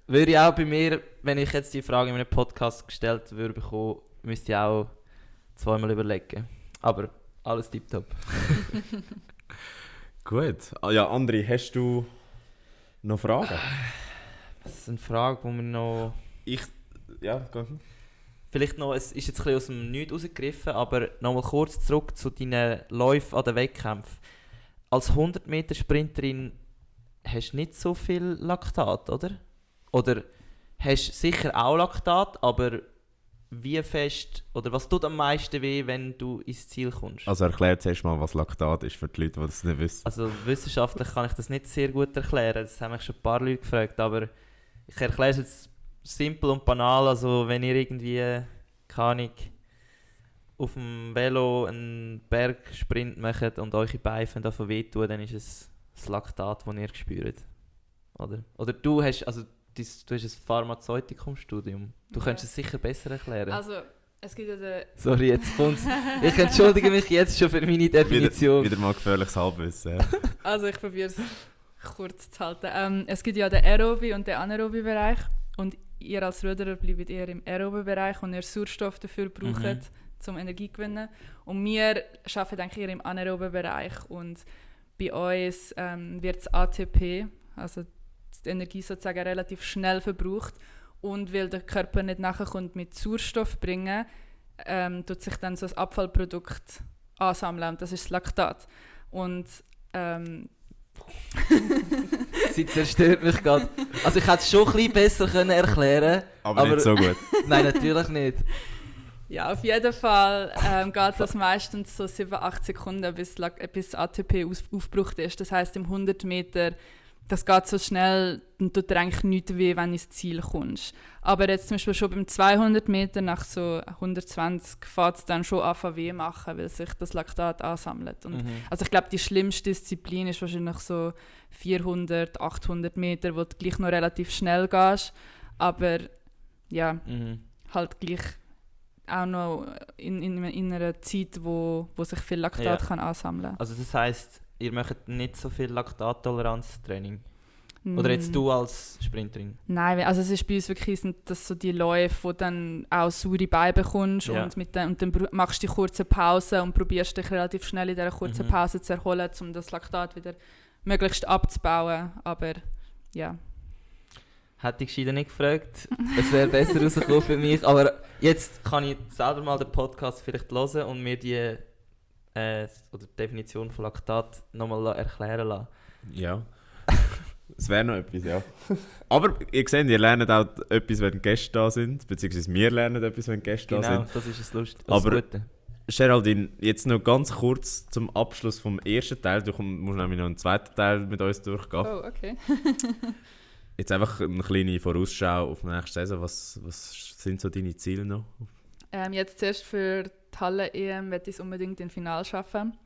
Würde ich auch bei mir, wenn ich jetzt die Frage in einem Podcast gestellt würde bekommen, müsste ich auch zweimal überlegen. Aber alles tipptopp. Gut. Ja, André, hast du noch Fragen? Das ist eine Frage, die wir noch... Ja, geh. Vielleicht noch, es ist jetzt ein bisschen aus dem Nichts rausgegriffen, aber nochmal kurz zurück zu deinen Läufen an den Wettkämpfen. Als 100-Meter-Sprinterin hast du nicht so viel Laktat, oder? Oder hast du sicher auch Laktat, aber wie fest, oder was tut am meisten weh, wenn du ins Ziel kommst? Also erklär zuerst mal, was Laktat ist für die Leute, die das nicht wissen. Also wissenschaftlich kann ich das nicht sehr gut erklären, das haben mich schon ein paar Leute gefragt, aber ich erkläre es jetzt simpel und banal. Also wenn ihr irgendwie, keine Ahnung, auf dem Velo einen Bergsprint macht und eure Beine davon wehtun, dann ist es das Laktat, das ihr spürt. Oder du hast ein Pharmazeutikumstudium. Du könntest es sicher besser erklären. Also, es gibt ja den... Sorry, jetzt kommt's. Ich entschuldige mich jetzt schon für meine Definition. Wieder mal gefährliches Halbwissen. Ja. Also ich probiere es kurz zu halten. Es gibt ja den aerobi und den anaerobi Bereich. Und ihr als Ruderer bleibt eher im aerobi Bereich und ihr Sauerstoff dafür braucht, um Energie zu gewinnen. Und wir arbeiten eigentlich eher im anaerobi Bereich. Und bei uns wird das ATP, also die Energie sozusagen relativ schnell verbraucht. Und weil der Körper nicht nachkommt mit Sauerstoff bringen, tut sich dann so ein Abfallprodukt ansammeln. Und das ist das Laktat. Und Sie zerstört mich gerade. Also ich hätte es schon ein bisschen besser erklären können. Aber nicht so gut. Nein, natürlich nicht. Ja, auf jeden Fall geht das meistens so 7-8 Sekunden, bis ATP aufgebraucht ist. Das heisst, im 100 Meter das geht so schnell und tut dir eigentlich nichts weh, wenn du ins Ziel kommst. Aber jetzt zum Beispiel schon beim 200 Meter nach so 120 fängt es dann schon an weh machen, weil sich das Laktat ansammelt. Und also ich glaube, die schlimmste Disziplin ist wahrscheinlich so 400, 800 Meter, wo du gleich noch relativ schnell gehst, aber ja, halt gleich auch noch in einer Zeit, wo sich viel Laktat kann ansammeln. Also das heisst, ihr macht nicht so viel Laktattoleranztraining? Oder jetzt du als Sprinterin? Nein, also es ist bei uns wirklich sind das so die Läufe, wo du dann auch saure Beine bekommst und dann machst du die kurze Pause und probierst dich relativ schnell in dieser kurzen Pause zu erholen, um das Laktat wieder möglichst abzubauen. Aber ja. Hätte ich gescheiter nicht gefragt. Es wäre besser rausgekommen für mich. Aber jetzt kann ich selber mal den Podcast vielleicht hören und mir die oder die Definition von Laktat nochmal erklären lassen. Ja. Es wäre noch etwas, ja. Aber ihr seht, ihr lernt auch etwas, wenn Gäste da sind. Beziehungsweise wir lernen etwas, wenn Gäste da sind. Genau, das ist das Lustige. Aber Gute. Geraldine, jetzt noch ganz kurz zum Abschluss vom ersten Teil. Du musst nämlich noch einen zweiten Teil mit uns durchgehen. Oh, okay. Jetzt einfach eine kleine Vorausschau auf die nächste Saison. Was sind so deine Ziele noch? Jetzt zuerst für die Halle-EM werde ich es unbedingt im Finale schaffen.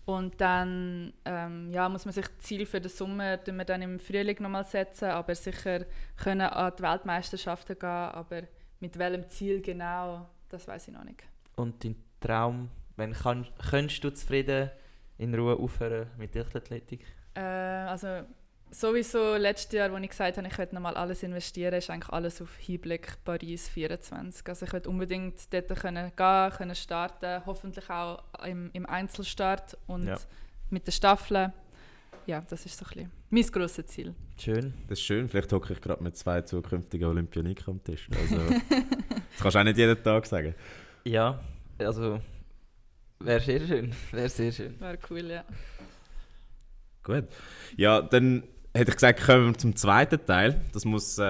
Und dann muss man sich Ziel für den Sommer dann im Frühling nochmal setzen, aber sicher können an die Weltmeisterschaften gehen, aber mit welchem Ziel genau, das weiß ich noch nicht. Und dein Traum, könntest du zufrieden in Ruhe aufhören mit Leichtathletik? Also sowieso letztes Jahr, als ich gesagt habe, ich möchte nochmal alles investieren, ist eigentlich alles auf Hinblick Paris 24. Also ich möchte unbedingt dort können starten, hoffentlich auch im Einzelstart und mit den Staffeln. Ja, das ist so ein bisschen mein grosses Ziel. Schön. Das ist schön, vielleicht hocke ich gerade mit 2 zukünftigen Olympioniken am Tisch. Also, das kannst du auch nicht jeden Tag sagen. Ja, also wäre sehr schön. Wäre cool, ja. Gut. Ja, dann hätte ich gesagt, kommen wir zum zweiten Teil. Das muss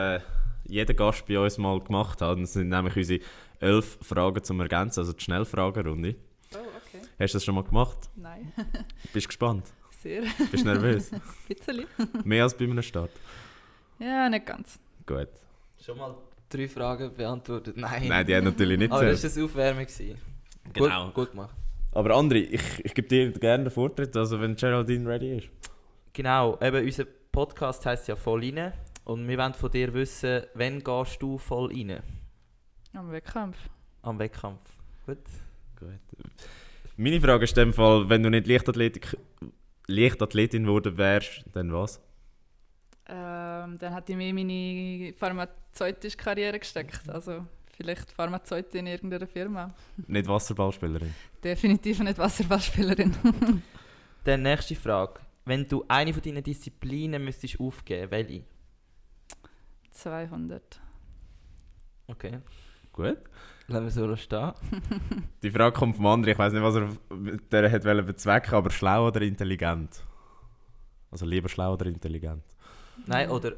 jeder Gast bei uns mal gemacht haben. Das sind nämlich unsere 11 Fragen zum Ergänzen, also die Schnellfragerunde. Oh, okay. Hast du das schon mal gemacht? Nein. Bist du gespannt? Sehr. Bist du nervös? Ein bisschen. Mehr als bei einem Start? Ja, nicht ganz. Gut. Schon mal 3 Fragen beantwortet? Nein. Nein, die haben natürlich nicht aber das war eine Aufwärmung. Genau. Gut gemacht. Aber André, ich gebe dir gerne den Vortritt, also wenn Geraldine ready ist. Genau, eben unser Podcast heisst ja «Voll rein» und wir wollen von dir wissen, wann gehst du voll rein? Am Wettkampf. Am Wettkampf. Gut. Meine Frage ist in dem Fall, wenn du nicht Leichtathletin geworden wärst, dann was? Dann hätte ich mir meine pharmazeutische Karriere gesteckt. Also vielleicht Pharmazeutin in irgendeiner Firma. Nicht Wasserballspielerin? Definitiv nicht Wasserballspielerin. Dann nächste Frage. Wenn du eine von deinen Disziplinen müsstest aufgeben, welche? 200. Okay. Gut. Lassen wir so stehen. Die Frage kommt vom anderen. Ich weiß nicht, was er mit der hat bezwecken, aber schlau oder intelligent? Also lieber schlau oder intelligent? Nein, oder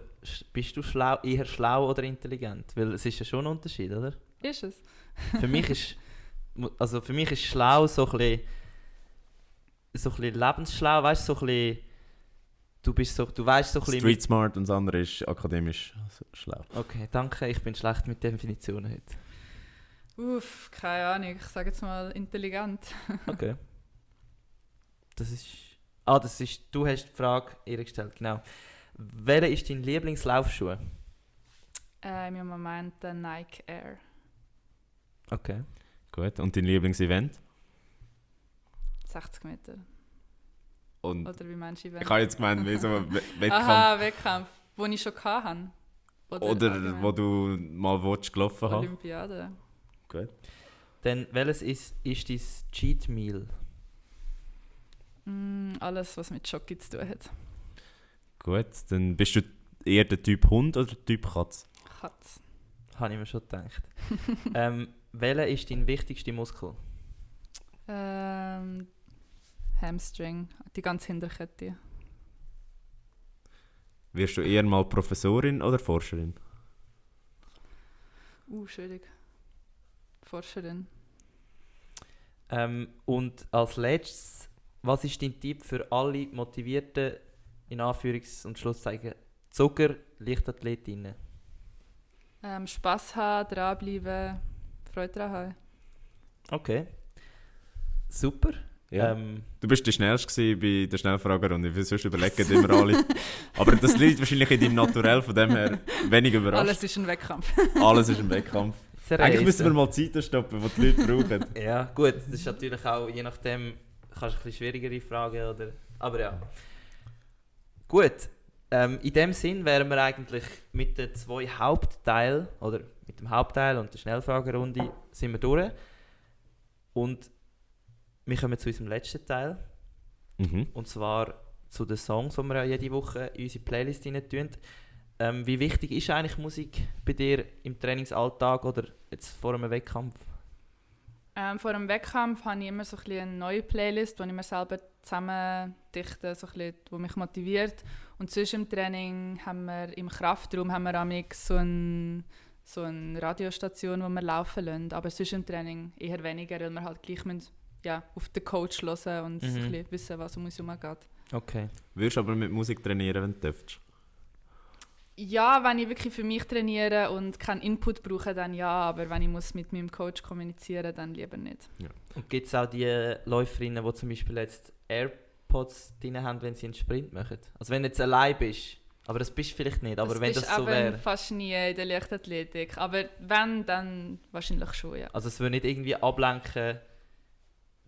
bist du eher schlau oder intelligent? Weil es ist ja schon ein Unterschied, oder? Ist es? Für mich ist schlau so ein bisschen lebensschlau, weißt du, so ein bisschen, du weißt so ein bisschen... Street smart und das andere ist akademisch schlau. Okay, danke, ich bin schlecht mit Definitionen heute. Uff, keine Ahnung, ich sage jetzt mal intelligent. Okay. Du hast die Frage ihr gestellt, genau. Welcher ist dein Lieblingslaufschuh? Im Moment der Nike Air. Okay. Gut, und dein Lieblingsevent? 60 Meter. Und oder wie meinst du Event? ich habe jetzt gemeint, wie so ein Wettkampf. Aha, Wettkampf, den ich schon hatte. Oder wo du mal gelaufen hast. Olympiade. Gut. Dann welches ist dein Cheat Meal? Alles, was mit Schoki zu tun hat. Gut, dann bist du eher der Typ Hund oder der Typ Katz? Katz. Habe ich mir schon gedacht. Welcher ist dein wichtigster Muskel? Hamstring, die ganze Hinterkette. Wirst du eher mal Professorin oder Forscherin? Schwierig. Forscherin. Und als letztes, was ist dein Tipp für alle motivierten in Anführungs- und Schlusszeichen Zucker Leichtathletinnen? Spass haben, dranbleiben, Freude daran haben. Okay. Super. Ja. Du bist der Schnellste bei der Schnellfragerunde, weil sonst überlegen immer alle. Aber das liegt wahrscheinlich in deinem Naturell, von dem her wenig überrascht. Alles ist ein Wettkampf. Alles ist ein Wettkampf. Eigentlich müssen wir mal Zeiten stoppen, die die Leute brauchen. Ja, gut, das ist natürlich auch, je nachdem, kannst du ein bisschen schwierigere Fragen, oder? Aber ja. Gut, in dem Sinn wären wir eigentlich mit den 2 Hauptteilen, oder mit dem Hauptteil und der Schnellfragerunde, sind wir durch. Und wir kommen zu unserem letzten Teil. Und zwar zu den Songs, die wir ja jede Woche in unsere Playlist rein tun. Wie wichtig ist eigentlich Musik bei dir im Trainingsalltag oder jetzt vor einem Wettkampf? Vor einem Wettkampf habe ich immer so ein bisschen eine neue Playlist, die ich mir selber zusammendichte, so ein bisschen, die mich motiviert. Und sonst im Training haben wir im Kraftraum so eine Radiostation, die wir laufen lassen. Aber sonst im Training eher weniger, weil wir halt gleich müssen, auf den Coach hören und so ein bisschen wissen, was um uns herum geht. Okay. Würdest du aber mit Musik trainieren, wenn du dürftest? Ja, wenn ich wirklich für mich trainiere und keinen Input brauche, dann ja. Aber wenn ich mit meinem Coach kommunizieren muss, dann lieber nicht. Ja. Und gibt es auch die Läuferinnen, die zum Beispiel jetzt AirPods drin haben, wenn sie einen Sprint machen? Also wenn du jetzt allein bist, aber das bist du vielleicht nicht, aber das wenn das so wäre... fast nie in der Leichtathletik. Aber wenn, dann wahrscheinlich schon, ja. Also es würde nicht irgendwie ablenken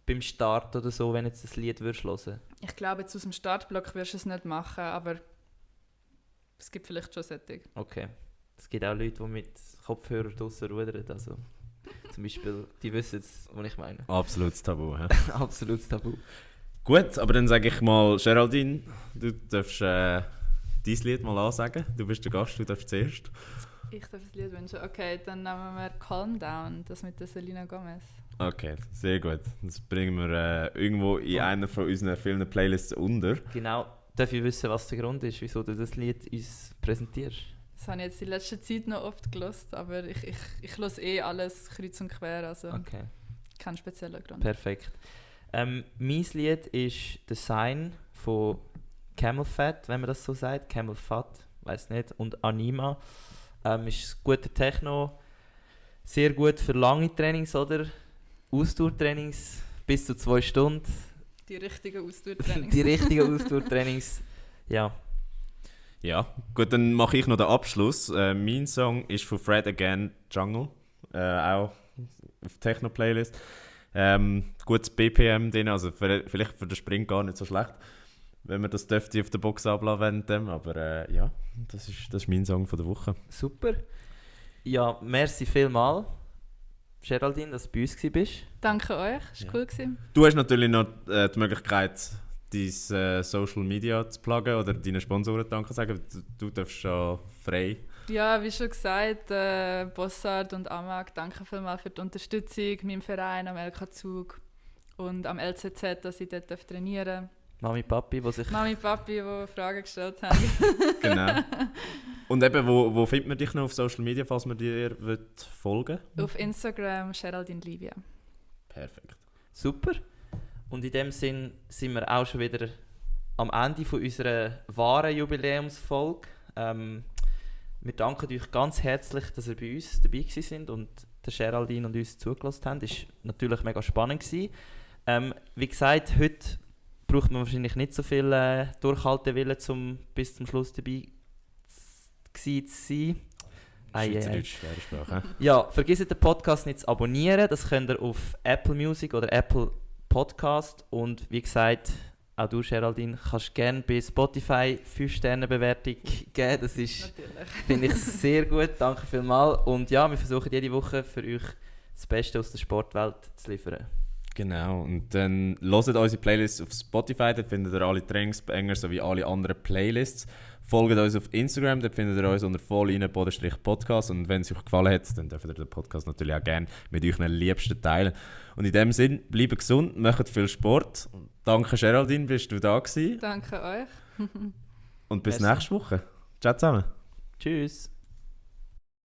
beim Start oder so, wenn du jetzt das Lied hören würdest? Ich glaube, jetzt aus dem Startblock wirst du es nicht machen, aber es gibt vielleicht schon solche. Okay. Es gibt auch Leute, die mit Kopfhörern draussen rudern. Also, zum Beispiel, die wissen es, was ich meine. Absolutes Tabu. Ja. Absolutes Tabu. Gut, aber dann sage ich mal, Geraldine, du darfst dein Lied mal ansagen. Du bist der Gast, du darfst zuerst. Ich darf das Lied wünschen. Okay, dann nehmen wir Calm Down, das mit der Selena Gomez. Okay, sehr gut. Das bringen wir irgendwo in einer von unseren vielen Playlists unter. Genau. Darf ich wissen, was der Grund ist, wieso du das Lied uns präsentierst? Das habe ich jetzt in letzter Zeit noch oft gehört, aber ich höre alles kreuz und quer, also okay. Kein spezieller Grund. Perfekt. Mein Lied ist «The Sign» von Camel Fat, wenn man das so sagt. Camel Fat, weiß nicht. Und Anima. Ist guter Techno. Sehr gut für lange Trainings, oder? Ausdauertrainings bis zu 2 Stunden. Die richtigen Ausdauertrainings. Die richtigen Ausdauertrainings, ja. Ja, gut, dann mache ich noch den Abschluss. Mein Song ist von Fred Again, «Jungle». Auch auf Techno-Playlist. Gutes BPM drin, also vielleicht für den Sprint gar nicht so schlecht, wenn man das dürfte auf der Box ablassen während. Aber ja, das ist mein Song von der Woche. Super. Ja, merci vielmals, Geraldine, dass du bei uns warst. Danke euch, es war cool gewesen. Du hast natürlich noch die Möglichkeit, dein Social Media zu pluggen oder deinen Sponsoren Danke sagen. Du darfst schon frei. Ja, wie schon gesagt, Bossard und Amag, danke vielmals für die Unterstützung, meinem Verein, am LK Zug und am LCZ, dass ich dort trainieren darf. Mami, Papi, die Fragen gestellt haben. Genau. Und eben, wo findet man dich noch auf Social Media, falls man dir folgen will? Auf Instagram, Geraldine Livia. Perfekt. Super. Und in dem Sinn sind wir auch schon wieder am Ende von unserer wahren Jubiläumsfolge. Wir danken euch ganz herzlich, dass ihr bei uns dabei sind und der Geraldine und uns zugelassen habt. Das war natürlich mega spannend. Wie gesagt, heute braucht man wahrscheinlich nicht so viel Durchhaltewillen, um bis zum Schluss dabei zu sein. Schweizerdeutsch, schwere Sprache. Ja, vergesst den Podcast nicht zu abonnieren. Das könnt ihr auf Apple Music oder Apple Podcast. Und wie gesagt, auch du, Geraldine, kannst gerne bei Spotify 5-Sterne-Bewertung geben. Das ist, finde ich, sehr gut. Danke vielmals. Und ja, wir versuchen jede Woche für euch das Beste aus der Sportwelt zu liefern. Genau, und dann hört unsere Playlist auf Spotify, dort findet ihr alle Trainingsbanger sowie alle anderen Playlists. Folgt uns auf Instagram, dort findet ihr uns unter vollrein_podcast und wenn es euch gefallen hat, dann dürft ihr den Podcast natürlich auch gerne mit euren Liebsten teilen. Und in dem Sinn, bleibt gesund, macht viel Sport. Danke Geraldine, bist du da gewesen. Danke euch. Und bis nächste Woche. Ciao zusammen. Tschüss.